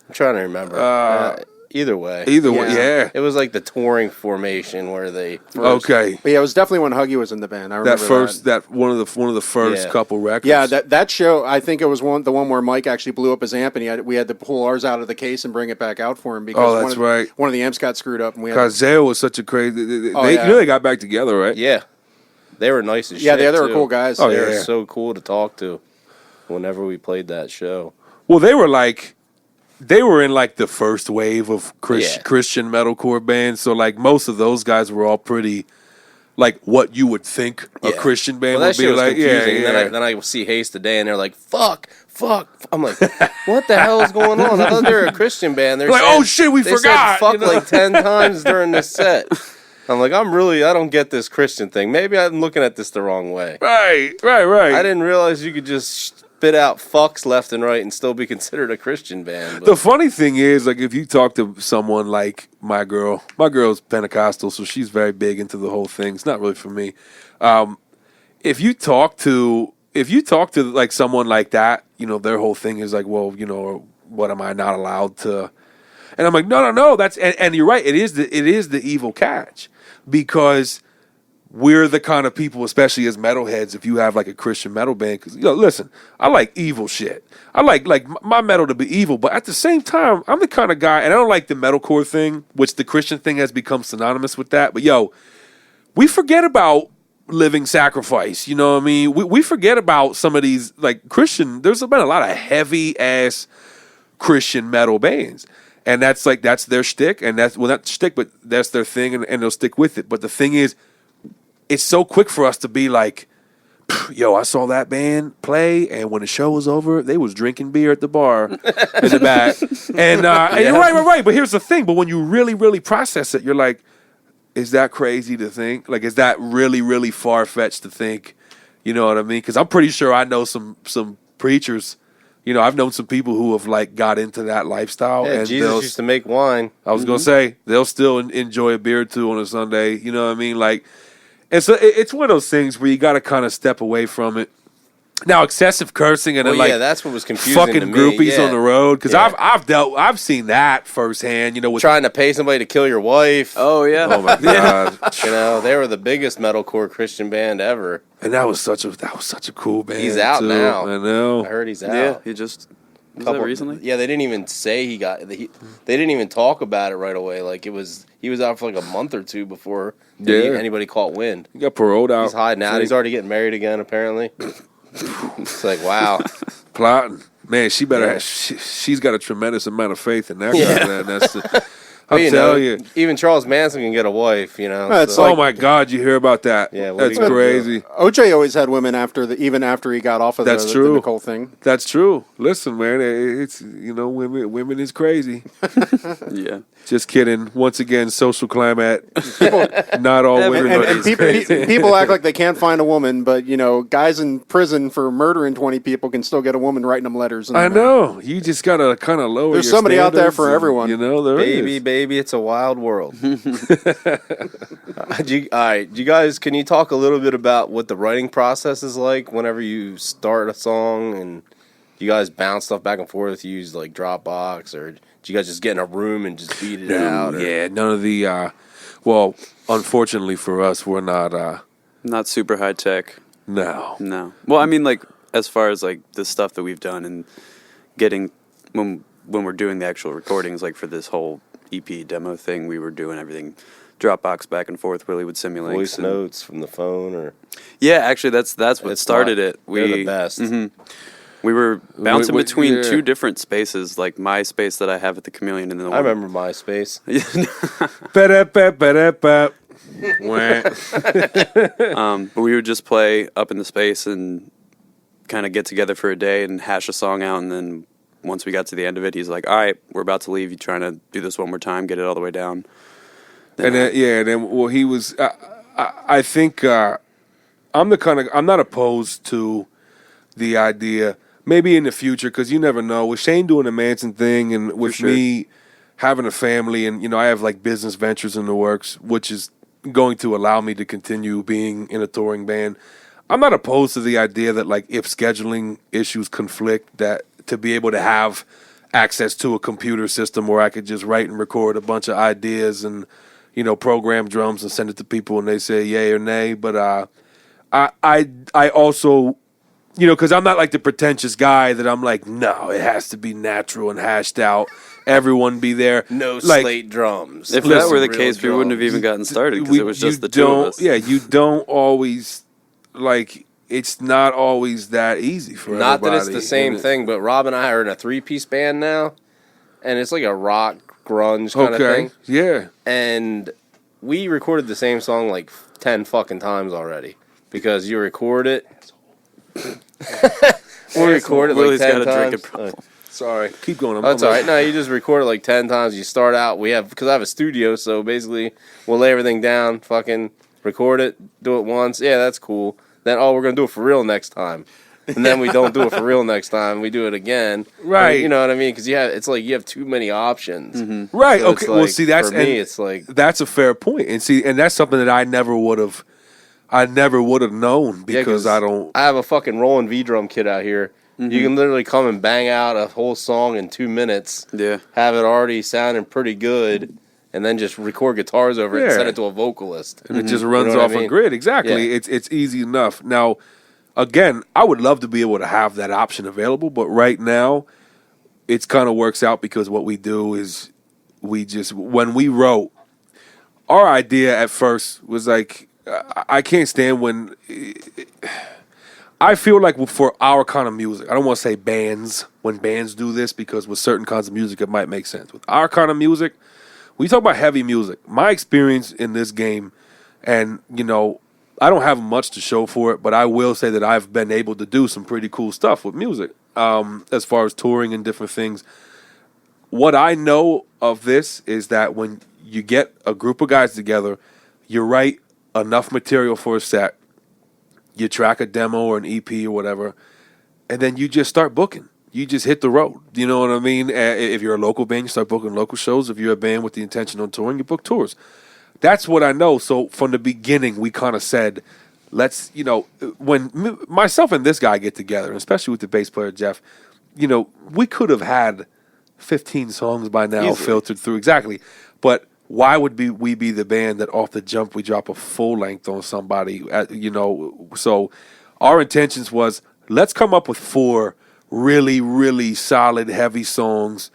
I'm trying to remember. Either way. Either way, yeah. It was like the touring formation where they first, Okay, But yeah, it was definitely when Huggy was in the band. I remember that one of the first Yeah. couple records. Yeah, that show. I think it was the one where Mike actually blew up his amp, and we had to pull ours out of the case and bring it back out for him because Oh, that's right. one of the amps got screwed up, and we had because Zale was such a crazy. You yeah. know they got back together, right? Yeah. They were nice as yeah, shit. they were too. cool guys. Oh, They yeah. were so cool to talk to whenever we played that show. Well, they were in like the first wave of Christian metalcore bands. So like most of those guys were all pretty like what you would think a Christian band Well, would that be shit was like. confusing. Yeah, And then I see Haste today, and they're like, "Fuck." I'm like, "What the hell is going on?" I thought they were a Christian band. They're Like, saying- oh, shit, we they forgot, Said fuck you know? like 10 times during this set. I'm like, I don't get this Christian thing. Maybe I'm looking at this the wrong way. right. I didn't realize you could just spit out fucks left and right and still be considered a Christian band. But The funny thing is, like, if you talk to someone like my girl's Pentecostal, so she's very big into the whole thing. It's not really for me. If you talk to like someone like that, you know, their whole thing is like, well, you know, what am I not allowed to? And I'm like, no, that's and you're right. It is the evil catch because we're the kind of people, especially as metalheads, if you have like a Christian metal band, because, you know, listen, I like evil shit. I like my metal to be evil, but at the same time, I'm the kind of guy, and I don't like the metalcore thing, which the Christian thing has become synonymous with that. But yo, we forget about living sacrifice. You know what I mean? We forget about some of these like Christian. There's been a lot of heavy ass Christian metal bands. And that's their shtick, and that's, well, not shtick, but that's their thing, and they'll stick with it. But the thing is, it's so quick for us to be like, yo, I saw that band play, and when the show was over, they was drinking beer at the bar in the back. And you're right. But here's the thing. But when you really, really process it, you're like, is that crazy to think? Like, is that really, really far-fetched to think? You know what I mean? Because I'm pretty sure I know some preachers. You know, I've known some people who have like got into that lifestyle. yeah, And Jesus used to make wine. I was gonna say they'll still enjoy a beer or two on a Sunday. You know what I mean? Like, and so it's one of those things where you got to kind of step away from it. Now, excessive cursing and Well, then, like, yeah, that's what was confusing fucking to me. groupies Yeah. on the road, because Yeah. I've seen that firsthand. You know, with Trying to pay somebody to kill your wife. Oh yeah. oh my god, You know, they were the biggest metalcore Christian band ever. and that was such a cool band. He's out too. now. I know. I heard he's out. Yeah, he just Was that recently? Yeah, they didn't even say he got. They didn't even talk about it right away. Like he was out for like a month or two before anybody caught wind. He got paroled out. He's hiding out. He's already getting married again. Apparently, it's like wow. Plotting. Man, she better. She's got a tremendous amount of faith in that guy. Man. That's. I'm telling you. Even Charles Manson can get a wife, Oh my God, you hear about that? Yeah, that's crazy. OJ always had women even after he got off of the Nicole thing. That's true. Listen, man, it's women is crazy. Yeah. Just kidding. Once again, social climate. Not all women. And people act like they can't find a woman, but guys in prison for murdering 20 people can still get a woman writing them letters. I know. You just gotta kind of lower. There's your somebody out there for and, everyone. There baby, it's a wild world. All right, can you talk a little bit about what the writing process is like whenever you start a song and you guys bounce stuff back and forth? You use like Dropbox, or do you guys just get in a room and just beat it out? Yeah, none of the. Well, unfortunately for us, we're not super high tech. No. Well, I mean, like as far as like the stuff that we've done and getting when we're doing the actual recordings, like for this whole EP demo thing, we were doing everything Dropbox back and forth. Willie would simulate voice notes from the phone, or actually that's what started it. They're the best. Mm-hmm. We were bouncing between two different spaces, like my space that I have at the Chameleon, and then I remember MySpace. But we would just play up in the space and kind of get together for a day and hash a song out, and then once we got to the end of it, he's like, "All right, we're about to leave. You trying to do this one more time, get it all the way down." Then he was. I think I'm not opposed to the idea. Maybe in the future, because you never know. With Shane doing the Manson thing, and with me having a family, and I have like business ventures in the works, which is going to allow me to continue being in a touring band. I'm not opposed to the idea that like if scheduling issues conflict, that to be able to have access to a computer system where I could just write and record a bunch of ideas and program drums and send it to people and they say yay or nay. But I also, because I'm not like the pretentious guy that I'm like, no, it has to be natural and hashed out. Everyone be there. No slate drums. If that were the case, we wouldn't have even gotten started because it was just the two of us. Yeah, you don't always like. It's not always that easy for everybody. Not that it's the same thing, but Rob and I are in a 3-piece band now, and it's like a rock grunge kind of thing. Yeah. And we recorded the same song like 10 fucking times already because you record it. We record it like 10 times. Sorry. Keep going. That's all right. No, you just record it like 10 times. You start out. Because I have a studio, so basically we'll lay everything down, fucking record it, do it once. Yeah, that's cool. Then, we're going to do it for real next time. And then we don't do it for real next time. We do it again. Right. You know what I mean? Because it's like you have too many options. Mm-hmm. Right. So okay. Well, see, for me, it's like... That's a fair point. And that's something that I never would have known because I don't... I have a fucking Roland V-drum kit out here. Mm-hmm. You can literally come and bang out a whole song in 2 minutes. Yeah. Have it already sounding pretty good. And then just record guitars over it and send it to a vocalist. And it just runs off a grid. Exactly. Yeah. It's easy enough. Now, again, I would love to be able to have that option available, but right now, it kind of works out because what we do is when we wrote, our idea at first was like, I can't stand when... I feel like for our kind of music, I don't want to say bands, when bands do this, because with certain kinds of music, it might make sense. With our kind of music... When you talk about heavy music, my experience in this game, and, I don't have much to show for it, but I will say that I've been able to do some pretty cool stuff with music as far as touring and different things. What I know of this is that when you get a group of guys together, you write enough material for a set, you track a demo or an EP or whatever, and then you just start booking. You just hit the road. You know what I mean? If you're a local band, you start booking local shows. If you're a band with the intention on touring, you book tours. That's what I know. So from the beginning, we kind of said, let's, when myself and this guy get together, especially with the bass player, Jeff, we could have had 15 songs by now filtered through. Exactly. But why would we be the band that off the jump we drop a full length on somebody? So our intentions was, let's come up with 4 really, really solid, heavy songs.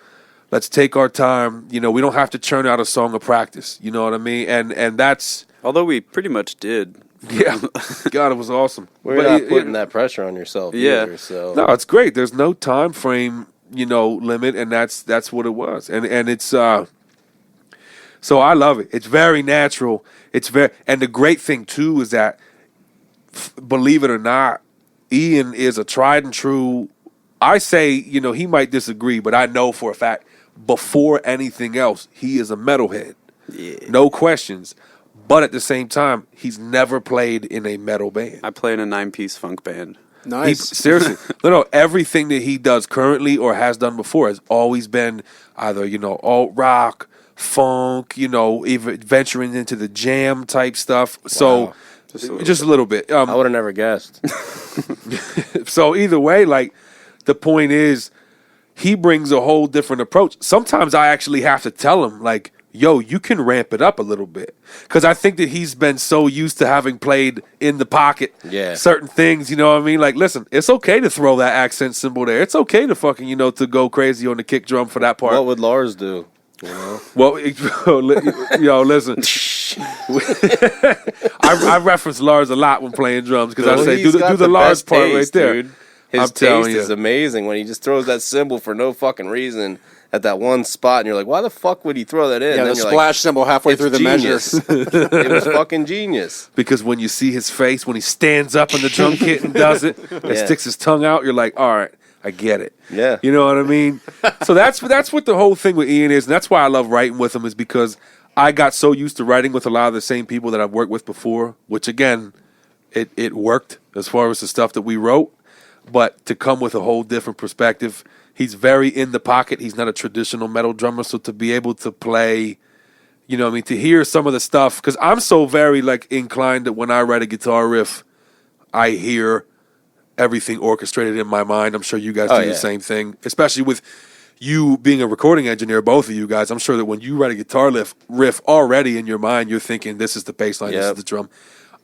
Let's take our time. You know, we don't have to churn out a song of practice. You know what I mean? And that's Although we pretty much did. yeah. God, it was awesome. We're not putting that pressure on yourself either. So No, it's great. There's no time frame, limit, and that's what it was. And it's so I love it. It's very natural. And the great thing too is that, believe it or not, Ian is a tried and true. I say, he might disagree, but I know for a fact, before anything else, he is a metalhead. Yeah. No questions. But at the same time, he's never played in a metal band. I play in a 9-piece funk band. Nice. Seriously. No, everything that he does currently or has done before has always been either, alt rock, funk, even venturing into the jam type stuff. So just a little bit. I would have never guessed. So either way, like, the point is, he brings a whole different approach. Sometimes I actually have to tell him, like, yo, you can ramp it up a little bit. Because I think that he's been so used to having played in the pocket certain things, you know what I mean? Like, listen, it's okay to throw that accent symbol there. It's okay to fucking, to go crazy on the kick drum for that part. What would Lars do? Well, listen. I reference Lars a lot when playing drums because I say, do the Lars part right there. Dude. His taste is amazing when he just throws that symbol for no fucking reason at that one spot, and you're like, why the fuck would he throw that in? Yeah, and the then splash symbol halfway through the genius. measure. It was fucking genius. Because when you see his face, when he stands up in the drum kit and does it, and sticks his tongue out, you're like, all right, I get it. Yeah. You know what I mean? So that's what the whole thing with Ian is, and that's why I love writing with him, is because I got so used to writing with a lot of the same people that I've worked with before, which, again, it worked as far as the stuff that we wrote. But to come with a whole different perspective, he's very in the pocket. He's not a traditional metal drummer, so to be able to play, to hear some of the stuff, because I'm so very inclined that when I write a guitar riff, I hear everything orchestrated in my mind. I'm sure you guys do the same thing, especially with you being a recording engineer, both of you guys. I'm sure that when you write a guitar riff already in your mind, you're thinking, this is the bass line, this is the drum.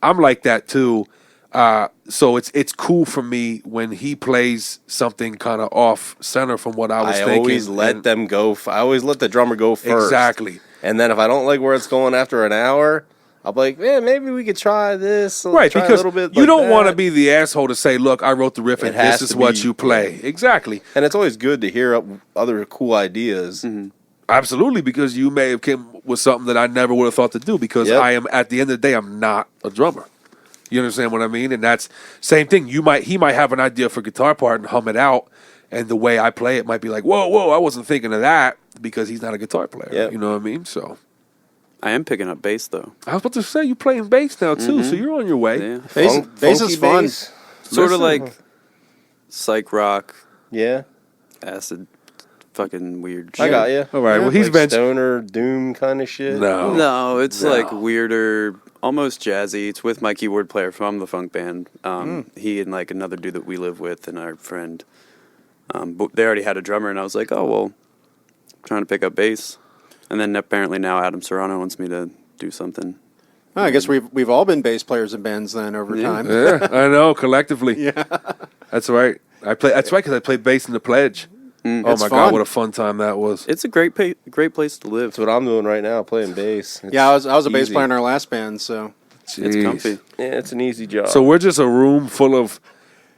I'm like that too. So it's cool for me when he plays something kind of off center from what I was thinking. I always let them go. I always let the drummer go first. Exactly. And then if I don't like where it's going after an hour, I'll be like, man, maybe we could try this. Right, try because a little bit you don't want to be the asshole to say, look, I wrote the riff and this is what you play. Exactly. And it's always good to hear other cool ideas. Mm-hmm. Absolutely, because you may have come with something that I never would have thought to do, because I am, at the end of the day, I'm not a drummer. You understand what I mean? And that's same thing. He might have an idea for a guitar part and hum it out, and the way I play it might be like, whoa, I wasn't thinking of that, because he's not a guitar player. Yep. You know what I mean? So I am picking up bass though. I was about to say, you playing bass now too, so you're on your way. Yeah. Bass is fun. Sort of like psych rock, Yeah. acid, fucking weird shit. I got you. All right. Well, he's like been stoner, doom kind of shit. No, it's like weirder, almost jazzy. It's with my keyboard player from the funk band. He and like another dude that we live with and our friend. But they already had a drummer, and I was like, oh, well, I'm trying to pick up bass. And then apparently now Adam Serrano wants me to do something. I guess we've all been bass players in bands then over time. Yeah, I know, collectively. Yeah. That's right. That's right, because I played bass in The Pledge. Oh, my God, what a fun time that was. It's a great place to live. That's what I'm doing right now, playing bass. I was a bass player in our last band, so. It's comfy. Yeah, it's an easy job. So we're just a room full of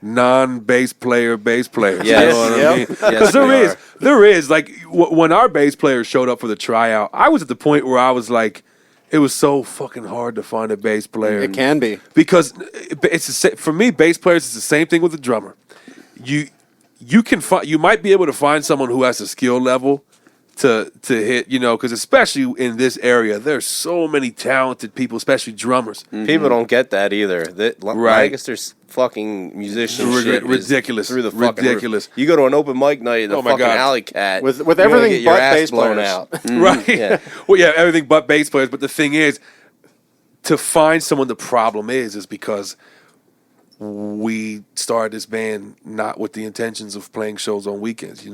non-bass players. Yes. You know what I mean? Because there is, like, when our bass players showed up for the tryout, I was at the point where I was like, it was so fucking hard to find a bass player. It can be. Because for me, bass players is the same thing with the drummer. You might be able to find someone who has a skill level to hit, because especially in this area, there's so many talented people, especially drummers. People don't get that either. Lancaster's fucking musicians ridiculous through the fucking ridiculous. Roof. You go to an open mic night, the fucking Alley Cat with everything but bass blown players out. Right? Yeah. Well, yeah, everything but bass players. But the thing is, to find someone, the problem is because we started this band not with the intentions of playing shows on weekends.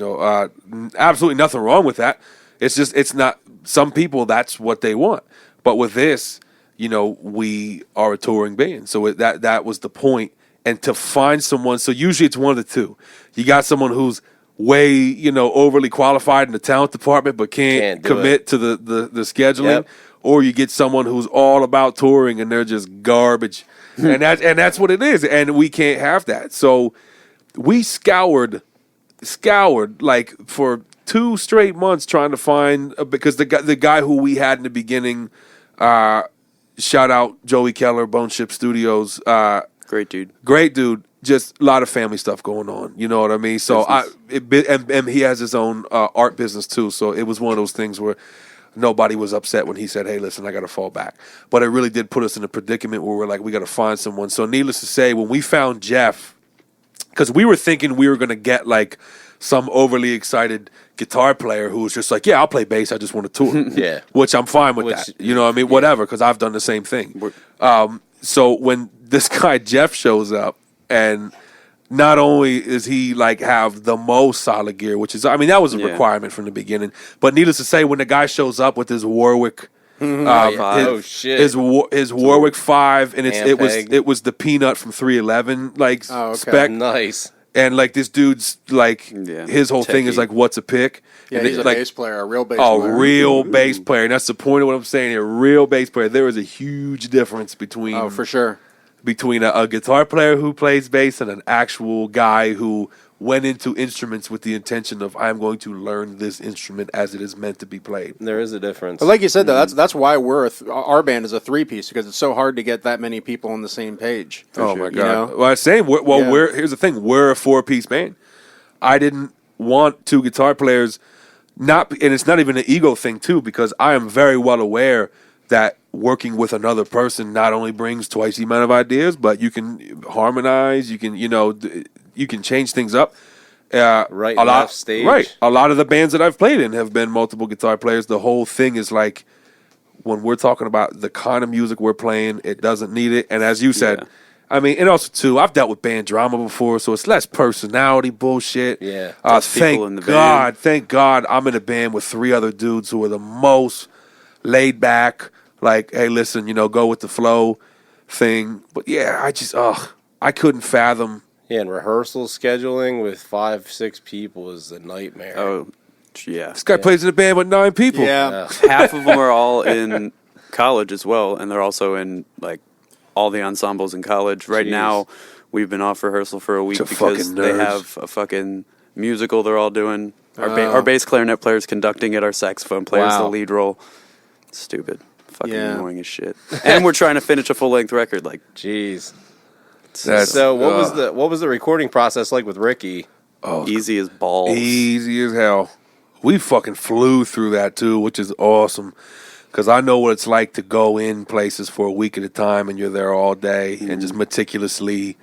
Absolutely nothing wrong with that. It's not. Some people, that's what they want. But with this, we are a touring band, so that was the point. and to find someone. So usually it's one of the two. You got someone who's way, overly qualified in the talent department, but can't commit to the scheduling. Yep. Or you get someone who's all about touring and they're just garbage. and that's what it is. And we can't have that. So we scoured like for 2 straight months trying to find, because the guy who we had in the beginning, shout out Joey Keller, Bone Ship Studios. Great dude. Just a lot of family stuff going on. You know what I mean? So and he has his own art business too. So it was one of those things where nobody was upset when he said, hey, listen, I got to fall back. But it really did put us in a predicament where we're like, we got to find someone. So needless to say, when we found Jeff, because we were thinking we were going to get like some overly excited guitar player who was just like, yeah, I'll play bass. I just want to tour. Yeah. Which I'm fine with that. You know what I mean? Whatever, because I've done the same thing. So when this guy Jeff shows up, and not only is he like have the most solid gear, which is, I mean, that was a requirement from the beginning. But needless to say, when the guy shows up with his Warwick, his Warwick 5, and it was the Peanut from 311 spec, nice. And like this dude's like his whole thing is like, what's a pick? Yeah, and he's a bass player, a real bass player. player. Real bass player, and that's the point of what I'm saying here. Real bass player. There is a huge difference between for sure. Between a guitar player who plays bass and an actual guy who went into instruments with the intention of, I'm going to learn this instrument as it is meant to be played. There is a difference. But like you said, though, that's why our band is a 3-piece, because it's so hard to get that many people on the same page. Oh my God! Well, I say, here's the thing: we're a 4-piece band. I didn't want 2 guitar players, and it's not even an ego thing too, because I am very well aware that working with another person not only brings twice the amount of ideas, but you can harmonize, you can change things up. Stage. Right. A lot of the bands that I've played in have been multiple guitar players. The whole thing is like, when we're talking about the kind of music we're playing, it doesn't need it. And as you said, I mean, and also too, I've dealt with band drama before, so it's less personality bullshit. Yeah. Thank God I'm in a band with 3 other dudes who are the most laid back. Like, hey, listen, go with the flow thing. But yeah, I couldn't fathom. Yeah, and rehearsal scheduling with 5-6 people is a nightmare. Oh, yeah. This guy plays in a band with 9 people. Yeah. Half of them are all in college as well, and they're also in like all the ensembles in college. Right now, we've been off rehearsal for a week because they have a fucking musical they're all doing. Our bass clarinet player's conducting it. Our saxophone player's the lead role. Stupid. Fucking annoying as shit. And we're trying to finish a full-length record. Like, jeez. So what was the recording process like with Ricky? Oh, easy as balls. Easy as hell. We fucking flew through that too, which is awesome. Because I know what it's like to go in places for a week at a time and you're there all day and just meticulously,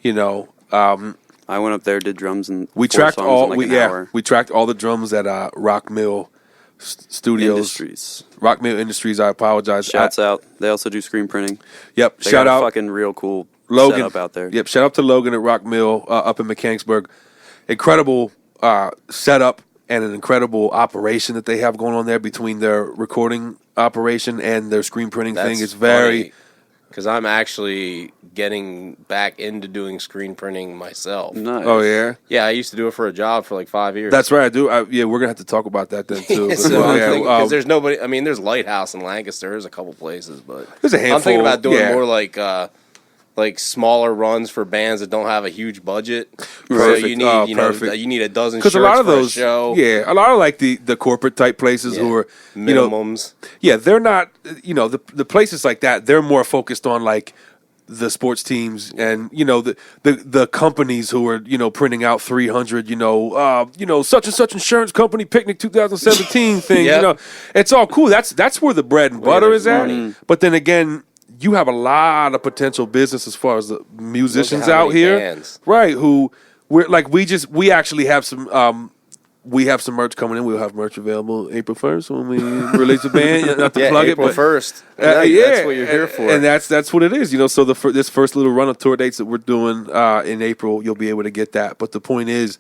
I went up there, did drums, and we tracked all. We tracked all the drums at Rock Mill Studios. Rock Mill Industries. I apologize. Shouts out. They also do screen printing. Yep. They shout got out. Fucking real cool Logan setup out there. Yep. Shout out to Logan at Rock Mill up in Mechanicsburg. Incredible setup and an incredible operation that they have going on there between their recording operation and their screen printing thing. It's very. Because I'm actually getting back into doing screen printing myself. Nice. Oh, yeah? Yeah, I used to do it for a job for like 5 years. That's right, I do. We're going to have to talk about that then, too. Because there's nobody, I mean, there's Lighthouse in Lancaster. There's a couple places, but there's a handful. I'm thinking about doing more like smaller runs for bands that don't have a huge budget. Perfect. So you need, you need a dozen shirts for a show. Yeah, a lot of like the corporate type places who are minimums. They're not. The places like that. They're more focused on like the sports teams and the companies who are printing out 300 such and such insurance company picnic 2017 thing. Yep. It's all cool. That's where the bread and butter is at. But then again, you have a lot of potential business as far as the musicians out here, bands. Right? Who we actually have some. We have some merch coming in. We'll have merch available April 1st when we release the band. Not to plug April it, but 1st. That's what you're here for, and that's what it is. So this first little run of tour dates that we're doing in April, you'll be able to get that. But the point is,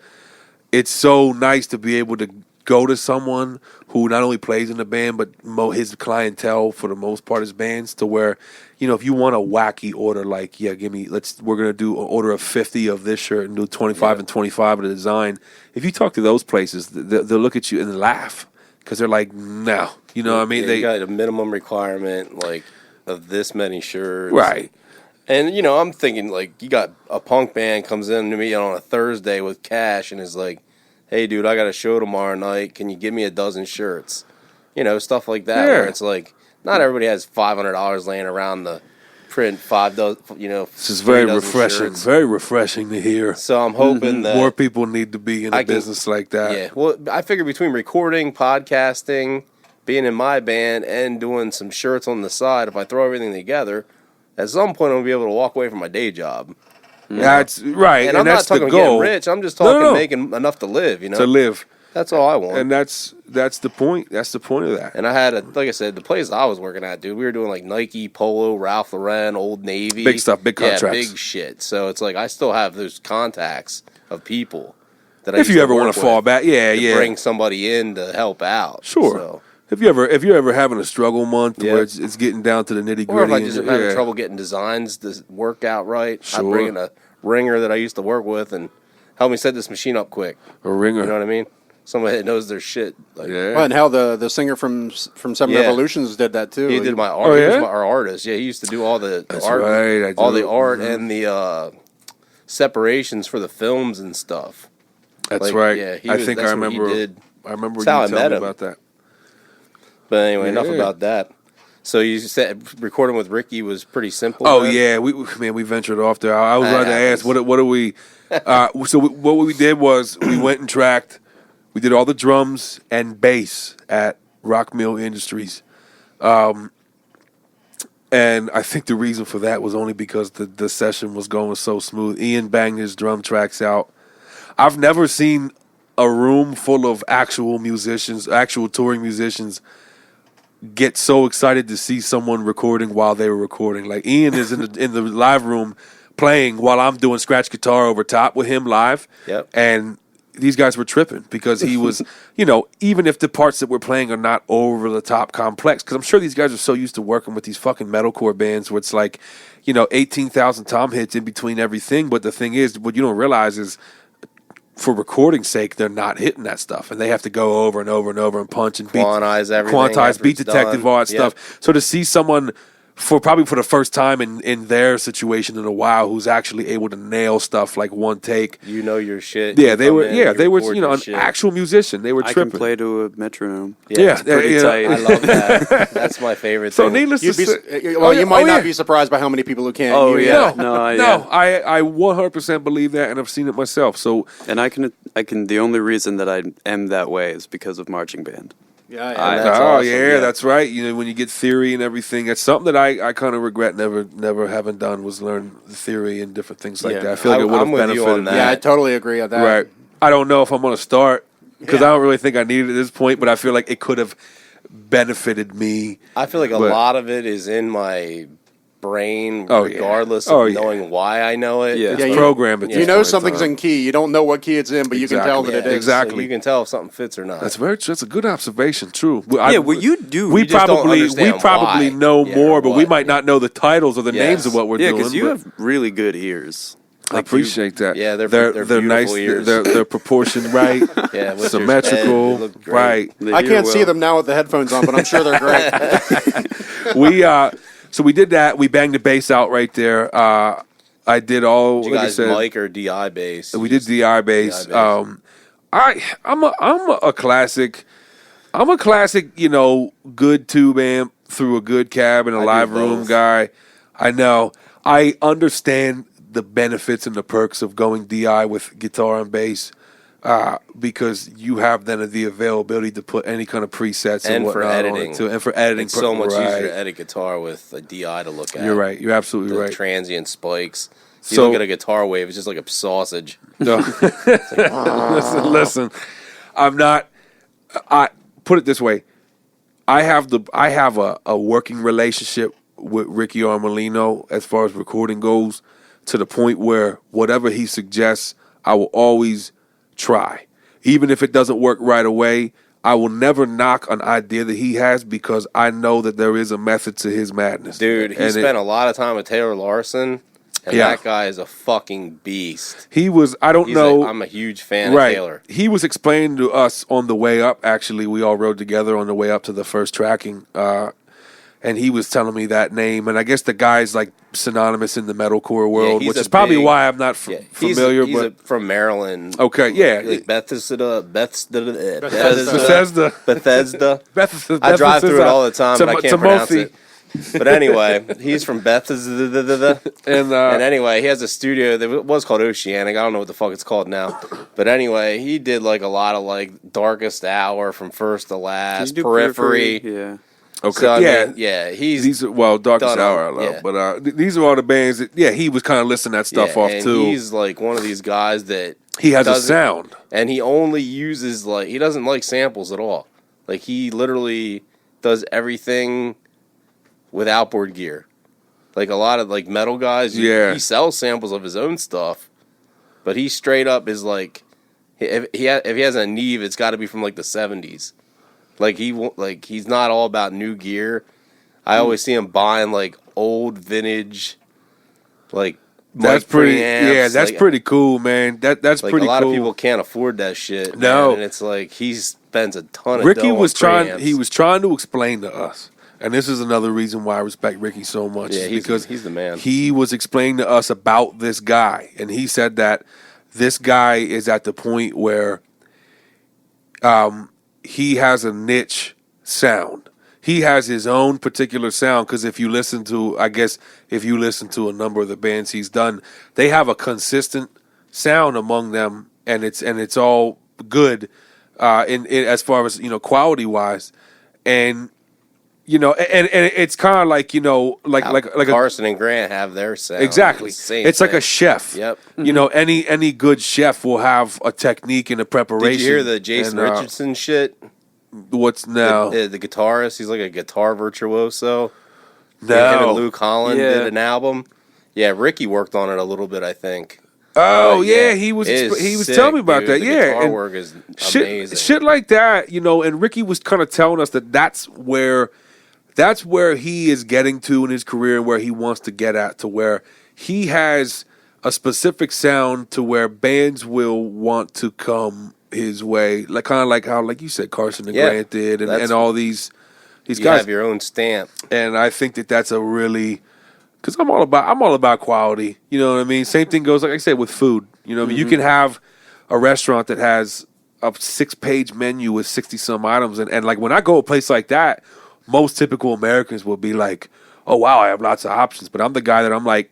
it's so nice to be able to go to someone who not only plays in the band, but his clientele for the most part is bands, to where, you know, if you want a wacky order, like, yeah, we're going to do an order of 50 of this shirt and do 25 and 25 of the design. If you talk to those places, they'll look at you and laugh because they're like, no. You know what I mean? Yeah, they got a minimum requirement, like, of this many shirts. Right. And, you know, I'm thinking, like, you got a punk band comes in to me on a Thursday with cash and is like, hey, dude, I got a show tomorrow night. Can you give me a dozen shirts? You know, stuff like that. Yeah. Where it's like, not everybody has $500 laying around to print 5 dozen, you know. This is very 3 refreshing. shirts. Very refreshing to hear. So I'm hoping that More people need to be in a business like that. Yeah. Well, I figure between recording, podcasting, being in my band, and doing some shirts on the side, if I throw everything together, at some point I'm going to be able to walk away from my day job. That's right, And and I'm that's not the talking goal. getting rich. I'm just talking No. making enough to live, you know? To live, That's all I want. and that's the point. That's the point of that. And I had, like I said, the place I was working at, dude, we were doing like Nike, Polo, Ralph Lauren, Old Navy. Big stuff, big contracts. Yeah, big shit. So it's like I still have those contacts of people that I If used you ever want want to fall back, yeah. bring somebody in to help out. Sure. So. If you're ever having a struggle month Yeah. where it's getting down to the nitty Or if I gritty, just having trouble getting designs to work out right, I Sure. bring in a ringer that I used to work with and help me set this machine up quick. a ringer, You know what I mean? Somebody that knows their shit. Like, yeah. Well, and hell, the singer from Seven Yeah. Revolutions did that too. He did my art. Oh, He yeah? was our artist. Yeah, he used to do all the That's art, right, I all do. the art Mhm. and the separations for the films and stuff. That's like, right. yeah, I think that's I what he remember. did. I remember That's you how I telling met me him. about that. But anyway, enough Yeah. about that. So you said recording with Ricky was pretty simple. Oh then? yeah, we ventured off there. I was That about to ask happens. what do we? What we did was we went and tracked. We did all the drums and bass at Rock Mill Industries, and I think the reason for that was only because the session was going so smooth. Ian banged his drum tracks out. I've never seen a room full of actual musicians, actual touring musicians, get so excited to see someone recording while they were recording. Like Ian is in the live room playing while I'm doing scratch guitar over top with him live. Yep. And these guys were tripping because he was, you know, even if the parts that we're playing are not over the top complex, because I'm sure these guys are so used to working with these fucking metalcore bands where it's like, you know, 18,000 tom hits in between everything. But the thing is, what you don't realize is, for recording's sake, they're not hitting that stuff, and they have to go over and over and over and punch and Quantize everything quantize, after beat it's detective, done. all that Yep. stuff. So to see someone probably for the first time in their situation in a while who's actually able to nail stuff like one take. You know your shit. Yeah, You they come were. in, Yeah, they were. record You know, your an shit. actual musician. They were I tripping. can play to a metronome. Yeah, pretty yeah. tight. I love that. That's my favorite So thing. needless to You'd be, say, well, you might not yeah. be surprised by how many people who can't. Oh, use yeah. it. No, I 100% believe that, and I've seen it myself. So And I can. The only reason that I am that way is because of marching band. Yeah, That's oh awesome, yeah, yeah. that's right. You know, when you get theory and everything, it's something that I kind of regret never having done was learn the theory and different things like Yeah. that. I feel like it would I'm have with you benefited on me. that. Yeah, I totally agree on that. Right. I don't know if I'm going to start because Yeah. I don't really think I need it at this point, but I feel like it could have benefited me. I feel like a But- lot of it is in my brain, Oh, yeah. regardless Oh, of yeah. knowing why I know it. Yeah. It's Yeah, like- you- Programmed at You this know point something's time. in key. You don't know what key it's in, but you can tell that it Yeah, is. Exactly. so you can tell if something fits or not. That's that's a good observation. True. Yeah, well, you do. We You just don't probably understand why. know Yeah, more, or but we what. might not know the titles or the Yes. names of what we're Yeah, doing. because you but have really good ears. I appreciate that. Yeah, they're they're nice. beautiful ears. They're proportioned right, Yeah, with your head, symmetrical, they look great. right. They I hear can't see well. them now with the headphones on, but I'm sure they're great. So we did that. We banged the bass out right there. I did all. Did you like I guys said, mic or DI bass? we did DI bass. DI bass. I'm a classic. I'm a classic. You know, good tube amp through a good cab and a I do live room both. guy. I know. I understand the benefits and the perks of going DI with guitar and bass. Because you have then the availability to put any kind of presets And and for whatnot on editing. it too, and for editing. It's so much right. easier to edit guitar with a DI to look at. You're right. You're absolutely The right. transient spikes. You So- look at a guitar wave, it's just like a sausage. No. listen. I'm not. I put it this way. I have a working relationship with Ricky Armolino as far as recording goes, to the point where whatever he suggests, I will always try. even if it doesn't work right away, I will never knock an idea that he has because I know that there is a method to his madness. Dude, he spent a lot of time with Taylor Larson, and that guy is a fucking beast. He was, I'm a huge fan of Taylor. He was explaining to us on the way up, actually, we all rode together on the way up to the first tracking, and he was telling me that name, and I guess the guy's like synonymous in the metalcore world, which is probably why I'm not familiar. He's from Maryland. Okay, yeah. Like Bethesda. I drive through it all the time, but I can't pronounce it. But anyway, he's from Bethesda. And anyway, he has a studio that was called Oceanic. I don't know what the fuck it's called now. But anyway, he did like a lot of like Darkest Hour from first to last, Periphery. Yeah. Okay. So, these are Darkest Hour I love, but these are all the bands that he was kind of listing that stuff off too. He's like one of these guys that he has a sound, and he only uses he doesn't like samples at all. Like he literally does everything with outboard gear. Like a lot of like metal guys, he sells samples of his own stuff, but he straight up is like if he has a Neve, it's got to be from like the 70s. Like he's not all about new gear. I always see him buying like old vintage, like that's pretty. Yeah, that's pretty cool, man. That's like pretty. A lot cool. of people can't afford that shit. No, man, and it's like he spends a ton of. Ricky was trying. He was trying to explain to us, and this is another reason why I respect Ricky so much. Yeah, because he's the man. He was explaining to us about this guy, and he said that this guy is at the point where, he has a niche sound. He has his own particular sound because if you listen to a number of the bands he's done, they have a consistent sound among them, and it's all good in as far as quality wise, and and it's kind of like like Carson and Grant have their sound. Exactly. It's like a chef. Yep. Any good chef will have a technique and a preparation. Did you hear the Jason Richardson shit? What's now? The guitarist. He's like a guitar virtuoso. No. Him and Luke Holland did an album. Yeah, Ricky worked on it a little bit, I think. Oh he was sick, telling me about dude. that. The yeah, guitar work is amazing. Shit like that, and Ricky was kind of telling us that that's where he is getting to in his career and where he wants to get at, to where he has a specific sound to where bands will want to come his way, like kind of like how, like you said, Carson and Grant did, and all these guys have your own stamp. And I think that that's a really, because I'm all about quality. You know what I mean? Same thing goes, like I said, with food. You know what I mean? You can have a restaurant that has a 6-page menu with 60 some items, and like when I go to a place like that, most typical Americans will be like, oh wow, I have lots of options. But I'm the guy that I'm like,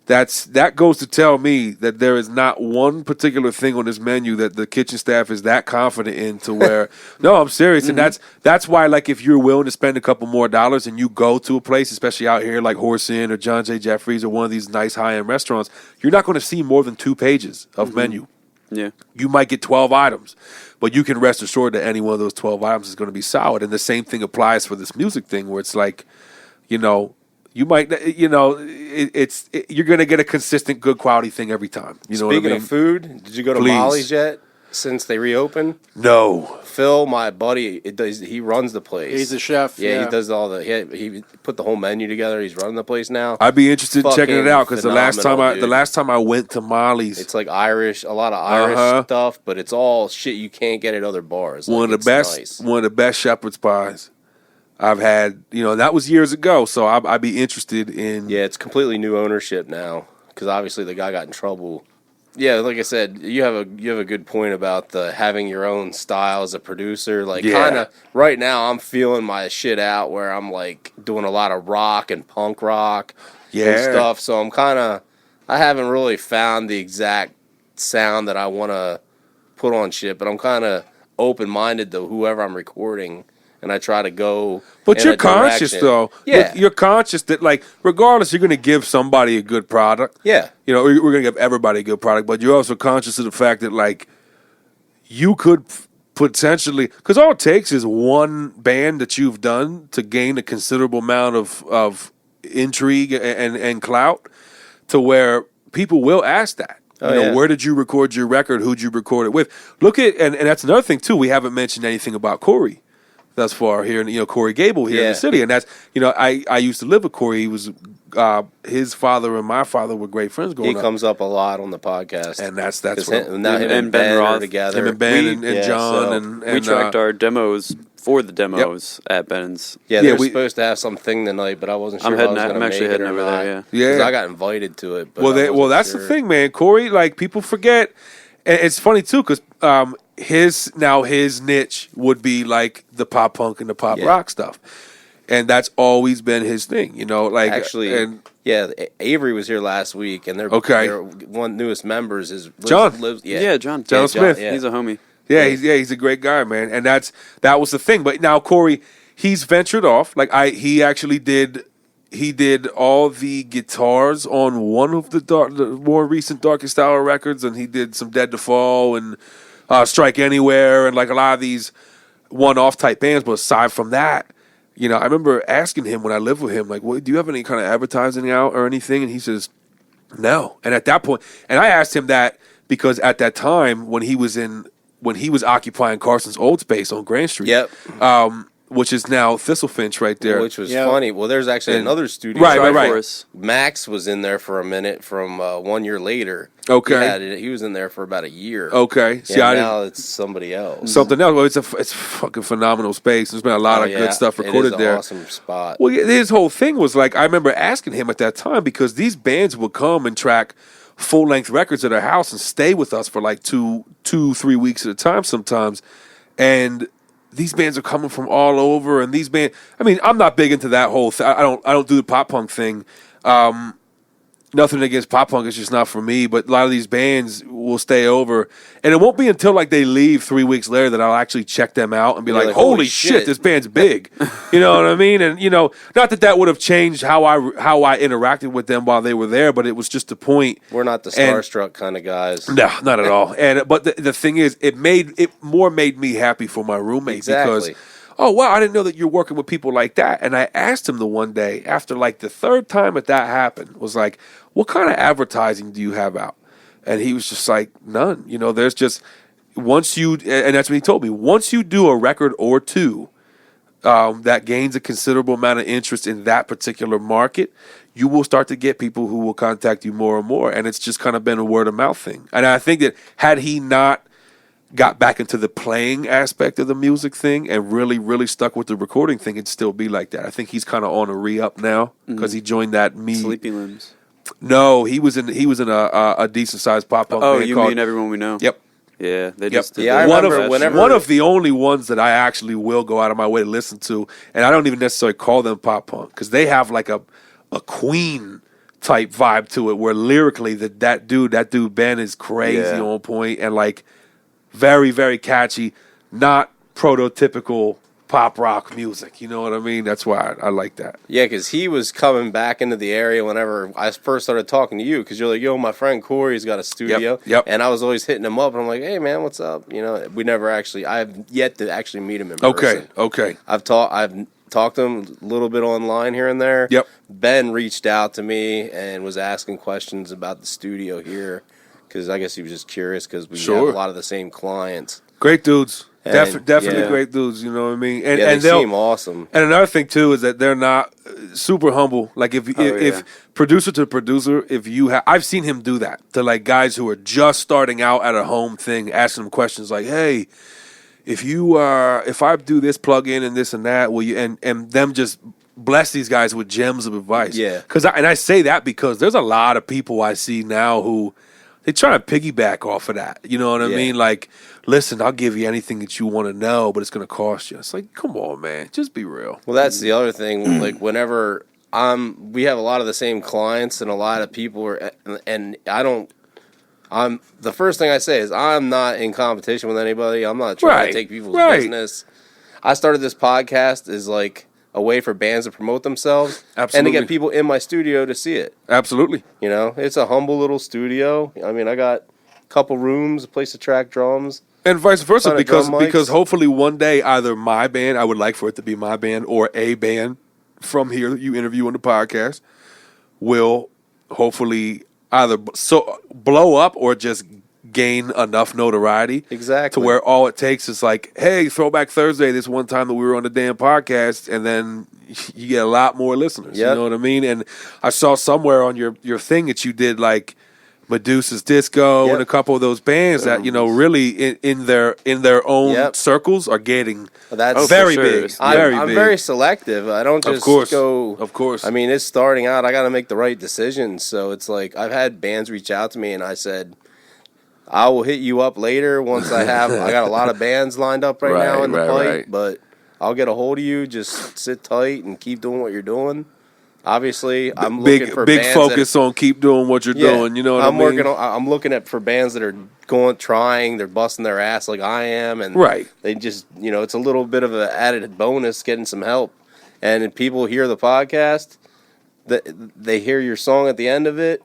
that goes to tell me that there is not one particular thing on this menu that the kitchen staff is that confident in to where no, I'm serious. And that's why, like, if you're willing to spend a couple more dollars and you go to a place, especially out here like Horse Inn or John J. Jeffrey's or one of these nice high-end restaurants, you're not going to see more than 2 pages of menu. Yeah. You might get 12 items, but you can rest assured that any one of those 12 items is going to be solid. And the same thing applies for this music thing, where it's like, you might, you're going to get a consistent, good quality thing every time. You know what I mean? Speaking of food, did you go to Molly's yet since they reopened? No. Phil, my buddy, he runs the place. He's the chef. Yeah, he does all he put the whole menu together. He's running the place now. I'd be interested in checking it out because the last phenomenal, time I went to Molly's, it's like Irish, a lot of Irish stuff, but it's all shit you can't get at other bars. One of the best shepherd's pies I've had. That was years ago, so I'd be interested in. Yeah, it's completely new ownership now because obviously the guy got in trouble. Yeah, like I said, you have a good point about the having your own style as a producer. Like, kind of right now, I'm feeling my shit out where I'm like doing a lot of rock and punk rock and stuff. So I haven't really found the exact sound that I want to put on shit, but I'm kind of open minded to whoever I'm recording. And I try to go. But you're conscious, though. Yeah. You're conscious that, like, regardless, you're going to give somebody a good product. Yeah. We're going to give everybody a good product. But you're also conscious of the fact that, like, you could potentially. Because all it takes is one band that you've done to gain a considerable amount of intrigue and clout to where people will ask that. Oh, you know, yeah. where did you record your record? Who'd you record it with? Look at, and that's another thing too. We haven't mentioned anything about Corey thus far here, you know, Corey Gable here in Yeah. the city, and that's, you know, I used to live with Corey. He was his father and my father were great friends growing He up, comes up a lot on the podcast, and that's what him and and Ben Ben are Roth. together. him and Ben We- and yeah, John so and we tracked our demos for the demos at Ben's. Yeah, Yeah, they were we- supposed to have something tonight, but I wasn't sure. I'm if I heading was out- gonna I'm actually make it heading or over not. there, yeah. 'Cause Yeah. I got invited to it. But Well, I well, wasn't that's sure. the thing, man. Corey, like people forget, and it's funny too because his niche would be like the pop punk and the pop Yeah. rock stuff, and that's always been his thing. You know, like Actually, and yeah, Avery was here last week, and they're Okay. Their one newest members is John. Lives, Yeah, John. John Yeah, Smith. yeah. He's a homie. he's a great guy, man, and that was the thing. But now Corey, he's ventured off. Like he actually did. He did all the guitars on one of the more recent Darkest Hour records, and he did some Dead to Fall and Strike Anywhere, and like a lot of these one-off type bands. But aside from that, you know, I remember asking him when I lived with him, like, "What do you have any kind of advertising out or anything?" And he says, "No." And at that point, and I asked him that because at that time when he was occupying Carson's old space on Grand Street, Yep. which is now Thistlefinch right there. Which was funny. Well, there's actually And- another studio. Right, right, right. Triforce. Max was in there for a minute from 1 year later. Okay. He was in there for about a year. Okay, see, Yeah, I didn't. now it's somebody else. Something else. Well, it's a fucking phenomenal space. There's been a lot Oh, of yeah. good stuff It recorded is an there. Awesome spot. Well, yeah, his whole thing was like, I remember asking him at that time because these bands would come and track full length records at our house and stay with us for like 2-3 weeks at a time sometimes, and these bands are coming from all over. And these bands, I mean, I'm not big into that whole thing. I don't do the pop punk thing. Nothing against pop punk, it's just not for me. But a lot of these bands will stay over, and it won't be until like they leave 3 weeks later that I'll actually check them out and be You're like, like, "Holy shit, this band's big!" You know what I mean? And you know, not that would have changed how I interacted with them while they were there, but it was just the point. We're not the And- starstruck kind of guys. No, not at all. And but the thing is, it made me happy for my roommate because, Exactly. oh wow, I didn't know that you're working with people like that. And I asked him the one day after like the third time that happened, was like, what kind of advertising do you have out? And he was just like, none. You know, there's just once you, and that's what he told me. Once you do a record or two that gains a considerable amount of interest in that particular market, you will start to get people who will contact you more and more. And it's just kind of been a word of mouth thing. And I think that had he not got back into the playing aspect of the music thing and really, really stuck with the recording thing, it'd still be like that. I think he's kind of on a re-up now because he joined that Sleepy Limbs. No, he was in a decent sized pop punk Oh, band you called, mean Everyone We Know? Yep. Yeah, they Yep. just did Yeah, I the one remember of whenever- one of the only ones that I actually will go out of my way to listen to, and I don't even necessarily call them pop punk because they have like a Queen type vibe to it, where lyrically that dude Ben is crazy Yeah. on point and like very, very catchy, not prototypical pop rock music. You know what I mean? That's why I like that. Yeah, because he was coming back into the area whenever I first started talking to you. Because you're like, yo, my friend Corey's got a studio. Yep. And I was always hitting him up, and I'm like, hey, man, what's up? You know, we never actually. I've yet to actually meet him in person. Okay. I've talked to him a little bit online here and there. Yep. Ben reached out to me and was asking questions about the studio here because I guess he was just curious because we Sure. have a lot of the same clients. Great dudes. And, Definitely yeah. great dudes. You know what I mean? And, Yeah, and they they'll- seem awesome. And another thing too is that they're not super humble. Like if yeah. producer to producer, if you have, I've seen him do that to like guys who are just starting out at a home thing, asking them questions like, "Hey, if I do this plug in and this and that, will you?" And them just bless these guys with gems of advice. Yeah. I say that because there's a lot of people I see now who they try to piggyback off of that. You know what I Yeah. mean? Like, listen, I'll give you anything that you want to know, but it's going to cost you. It's like, come on, man, just be real. Well, that's the other thing. Like whenever we have a lot of the same clients, and a lot of people are, and I don't. The first thing I say is I'm not in competition with anybody. I'm not trying Right, to take people's right. business. I started this podcast as like a way for bands to promote themselves and to Absolutely. get people in my studio to see it. Absolutely. You know, it's a humble little studio. I mean, I got a couple rooms, a place to track drums. And vice versa, Ton of drum mics. because hopefully one day either my band, I would like for it to be my band, or a band from here that you interview on the podcast will hopefully either blow up or just gain enough notoriety Exactly. to where all it takes is like, hey, Throwback Thursday, this one time that we were on the damn podcast, and then you get a lot more listeners. Yep. You know what I mean? And I saw somewhere on your thing that you did like Medusa's Disco Yep. and a couple of those bands that really in their own Yep. circles are getting That's very for sure. big. I'm big. very selective. I don't just go. Of course. I mean, it's starting out. I got to make the right decisions. So it's like I've had bands reach out to me, and I said, I will hit you up later once I got a lot of bands lined up right now in the pipe, right. but I'll get a hold of you. Just sit tight and keep doing what you're doing. Obviously, I'm looking for big bands focus on keep doing what you're doing. You know what I mean? I'm looking at for bands that are trying, they're busting their ass like I am, and Right. they just it's a little bit of an added bonus getting some help. And if people hear the podcast, they hear your song at the end of it.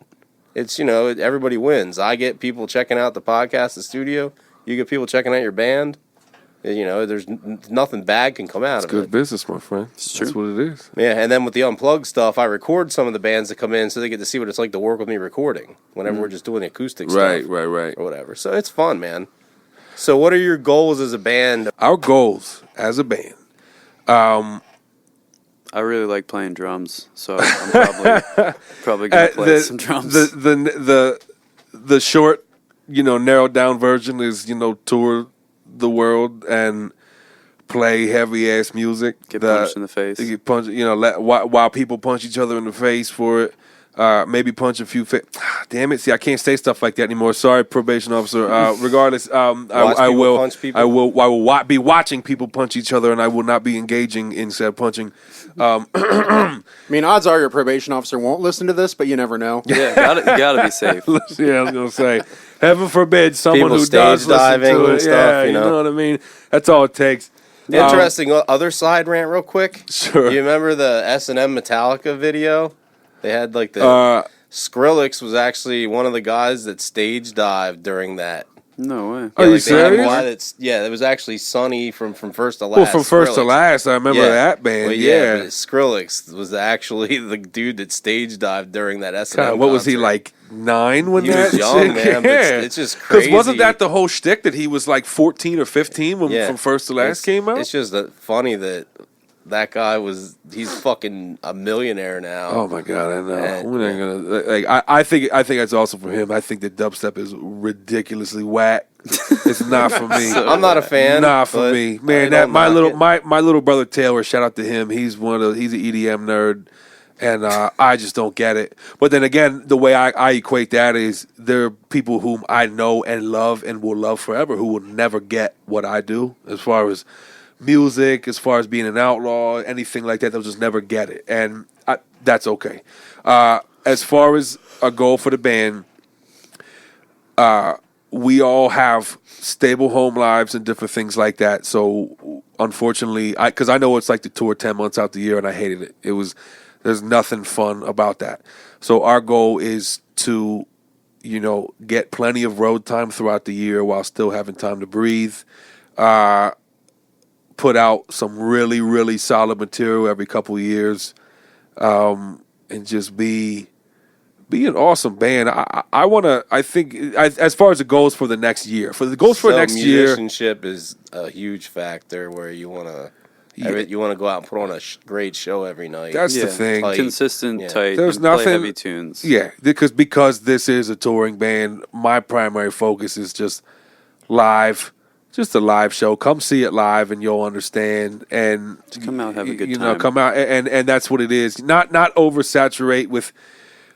It's everybody wins. I get people checking out the podcast, the studio. You get people checking out your band. There's nothing bad can come out of Good it. business, my friend. That's what it is. Yeah, and then with the unplugged stuff, I record some of the bands that come in so they get to see what it's like to work with me recording whenever we're just doing the acoustic stuff. Right. Or whatever. So it's fun, man. So what are your goals as a band? Our goals as a band. I really like playing drums, so I'm probably gonna play some drums. The short, narrowed down version is tour the world and play heavy ass music. Get punched in the face. Get punched, while people punch each other in the face for it. Maybe punch a few. Damn it! See, I can't say stuff like that anymore. Sorry, probation officer. Regardless, I will. Punch people. I will be watching people punch each other, and I will not be engaging in said punching. I mean, odds are your probation officer won't listen to this, but you never know. Yeah, gotta be safe. Yeah, I was gonna say, heaven forbid someone People who stage does listen diving to it. and stuff, Yeah, you know. what I mean. That's all it takes. Interesting other side rant real quick. Sure. You remember the S&M Metallica video? They had like the Skrillex was actually one of the guys that stage dived during that. No way. Are you like they had serious? one that's it was actually Sonny from First to Last. Well, from first to Skrillex. last, I remember that band. Well, yeah. but Skrillex was actually the dude that stage dived during that S&M God, what was he concert. like 9 when He that was young, shit? man, but Yeah. it's just crazy. Because wasn't that the whole shtick that he was like 14 or 15 when Yeah. From First to Last came out? It's just funny that guy he's fucking a millionaire now. Oh my god, I know. And- We're not gonna like. I think that's also for him. I think that dubstep is ridiculously whack. It's not for me. I'm not a fan. Not for but me, I man. don't That my knock little it. my little brother Taylor. Shout out to him. He's an EDM nerd, and I just don't get it. But then again, the way I equate that is there are people whom I know and love and will love forever who will never get what I do as far as music, as far as being an outlaw, anything like that. They'll just never get it, and that's okay. As far as a goal for the band, we all have stable home lives and different things like that. So unfortunately, because I know what it's like to tour 10 months out the year, and I hated it. There's nothing fun about that. So our goal is to, get plenty of road time throughout the year while still having time to breathe. Put out some really, really solid material every couple of years, and just be an awesome band. I think as far as the goals for the next year, for next year, musicianship is a huge factor where you want to go out and put on a great show every night. that's Yeah. the thing. Tight. Consistent, Yeah. tight. There's and play nothing- heavy tunes. Yeah, because this is a touring band, my primary focus is just live. Just a live show. Come see it live, and you'll understand. And come out, have a good time. time. Come out, and that's what it is. Not oversaturate with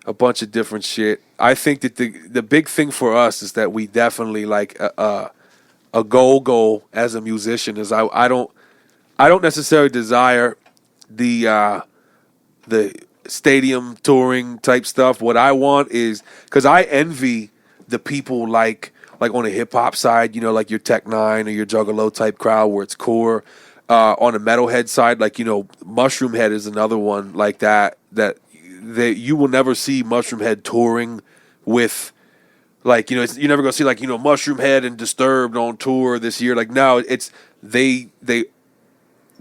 a bunch of different shit. I think that the big thing for us is that we definitely like a goal as a musician. Is I don't necessarily desire the stadium touring type stuff. What I want is, because I envy the people like on the hip hop side, like your Tech Nine or your Juggalo type crowd where it's core. On the metalhead side, Mushroom Head is another one like that you will never see Mushroom Head touring with, you're never gonna see Mushroom Head and Disturbed on tour this year. No, it's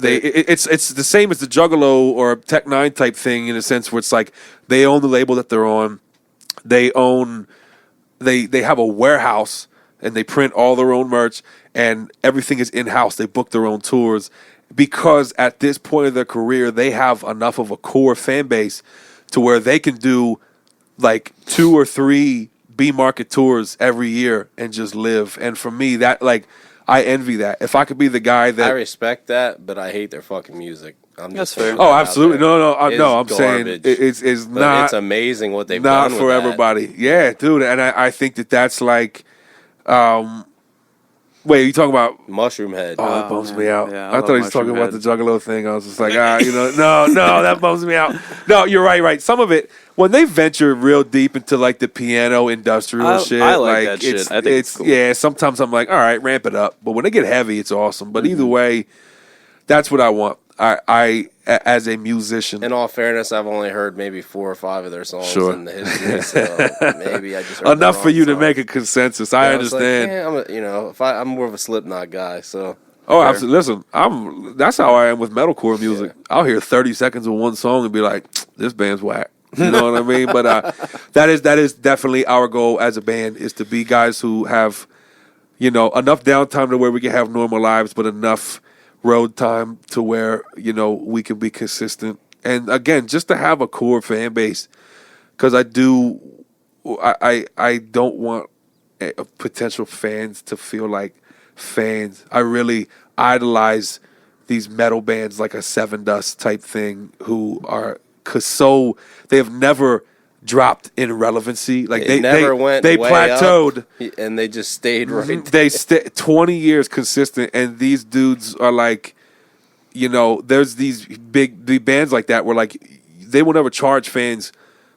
it's the same as the Juggalo or Tech Nine type thing in a sense where it's like they own the label that they're on. They have a warehouse and they print all their own merch and everything is in-house. They book their own tours because at this point of their career, they have enough of a core fan base to where they can do like 2 or 3 B-market tours every year and just live. And for me, that like I envy that. If I could be the guy that I respect that, but I hate their fucking music. That's fair. Oh, absolutely. No. I'm garbage. saying it's But not. it's amazing what they've not done with for that. everybody. Yeah, dude. And I think that's like, wait, you talking about? Mushroom Head. Oh, that bums me out. Yeah, I thought he was talking Mushroom about the Juggalo thing. I was just like, no, that bums me out. No, you're right. Some of it, when they venture real deep into like the piano industrial shit, I like that shit. I think it's cool. Yeah, sometimes I'm like, all right, ramp it up. But when they get heavy, it's awesome. But either way, that's what I want. I as a musician. In all fairness, I've only heard maybe 4 or 5 of their songs Sure. in the history, so maybe I just heard Enough the for wrong you to song. make a consensus. Yeah, I was like, understand. yeah, I'm more of a Slipknot guy, so Oh, absolutely. Listen, that's how I am with metalcore music. I'll hear 30 seconds of one song and be like, this band's whack. You know what I mean? But that is definitely our goal as a band, is to be guys who have, enough downtime to where we can have normal lives, but enough road time to where, we can be consistent. And again, just to have a core fan base, because I don't want potential fans to feel like fans. I really idolize these metal bands like a Seven Dust type thing who are they have never dropped in relevancy. Like they never went they way plateaued up, and they just stayed right. They 20 years consistent, and these dudes are like, there's these big bands like that where like they will never charge fans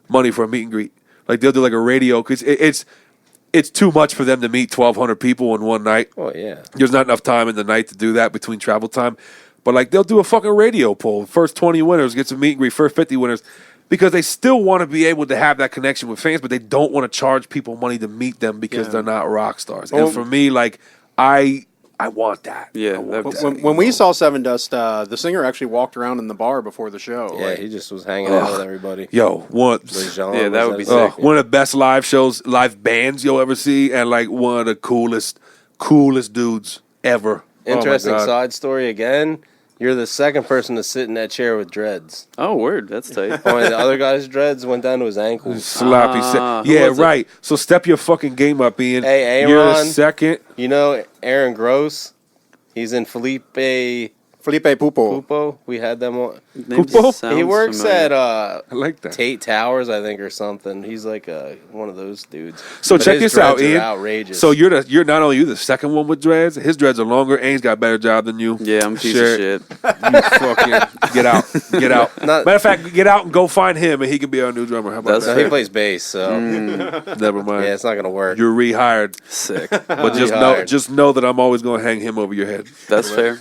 money for a meet and greet. Like they'll do like a radio because it's too much for them to meet 1,200 people in one night. Oh yeah, There's not enough time in the night to do that between travel time. But like they'll do a fucking radio poll. First 20 winners get some meet and greet. First 50 winners, because they still want to be able to have that connection with fans, but they don't want to charge people money to meet them because they're not rock stars. And for me, like I want that. Yeah, When we saw Seven Dust, the singer actually walked around in the bar before the show. yeah. He just was hanging out with everybody. Yo, Lejean, Yeah, that was would be his sick. name? one of the best live bands you'll ever see, and like one of the coolest dudes ever. Interesting Oh my God. side story again. You're the second person to sit in that chair with dreads. Oh, word. That's tight. One of the other guy's dreads went down to his ankles. Sloppy. who Yeah, was it? right. So step your fucking game up, Ian. Hey, You're the Aaron. second. You know Aaron Gross? He's in Felipe Pupo. Pupo. We had them on. Name Pupo? sounds He works familiar. at I like that. Tate Towers, I think, or something. He's like one of those dudes. So But check his this out, dreads are Ian. outrageous. So you're not only you the second one with dreads. His dreads are longer, and he's got a better job than you. Yeah, I'm a piece Share of it. shit. You fucking get out. Not- Matter of fact, get out and go find him, and he can be our new drummer. How about That's So that? he plays bass, so Never mind. yeah, it's not gonna work. You're rehired, Sick. but Rehired. just know that I'm always going to hang him over your head. That's fair.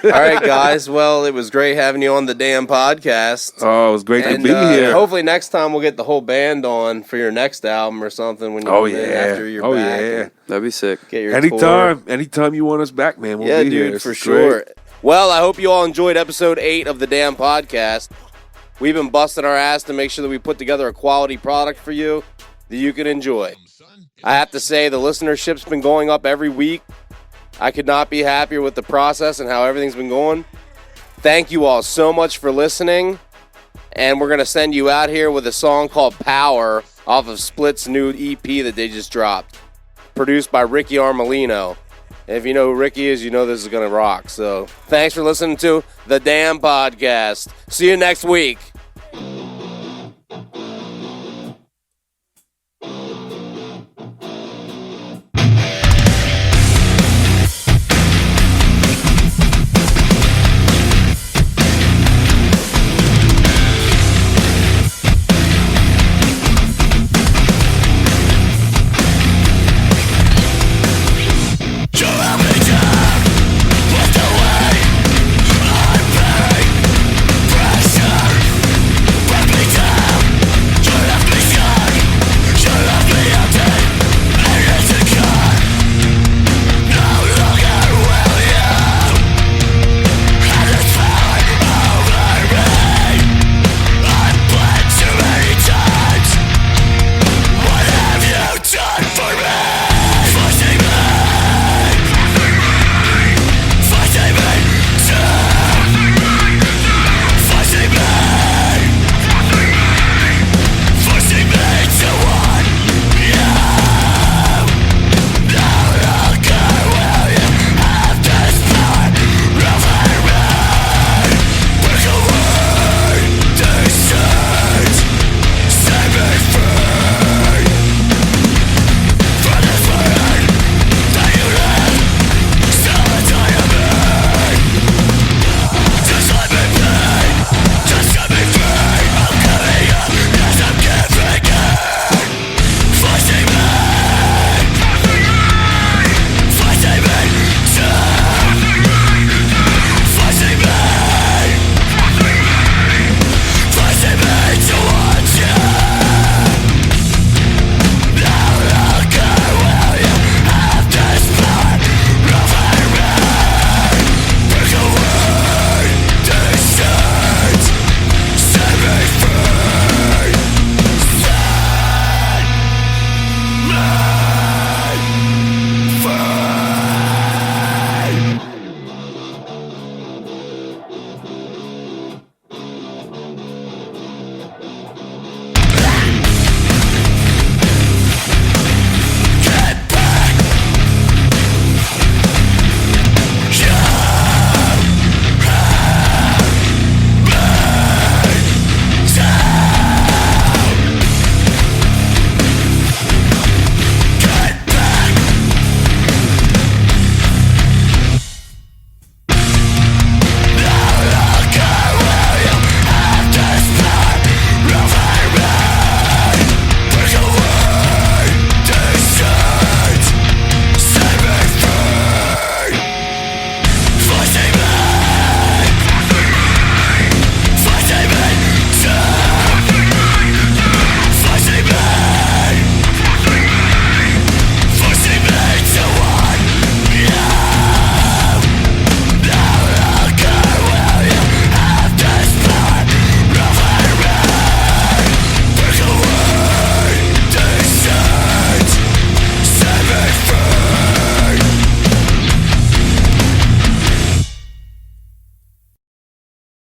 All right, guys. Well, it was great having you on the damn podcast. Oh, it was great And to be here. hopefully next time we'll get the whole band on for your next album or something when you Oh come in yeah. after you're Oh back. yeah. and That'd be sick. Get your Anytime you want us back, man. We'll Yeah, be here. dude, This for is sure. great. Well, I hope you all enjoyed episode 8 of the damn podcast. We've been busting our ass to make sure that we put together a quality product for you that you can enjoy. I have to say, the listenership's been going up every week. I could not be happier with the process and how everything's been going. Thank you all so much for listening. And we're going to send you out here with a song called Power off of Split's new EP that they just dropped. Produced by Ricky Armelino. And if you know who Ricky is, you know this is going to rock. So thanks for listening to The Damn Podcast. See you next week.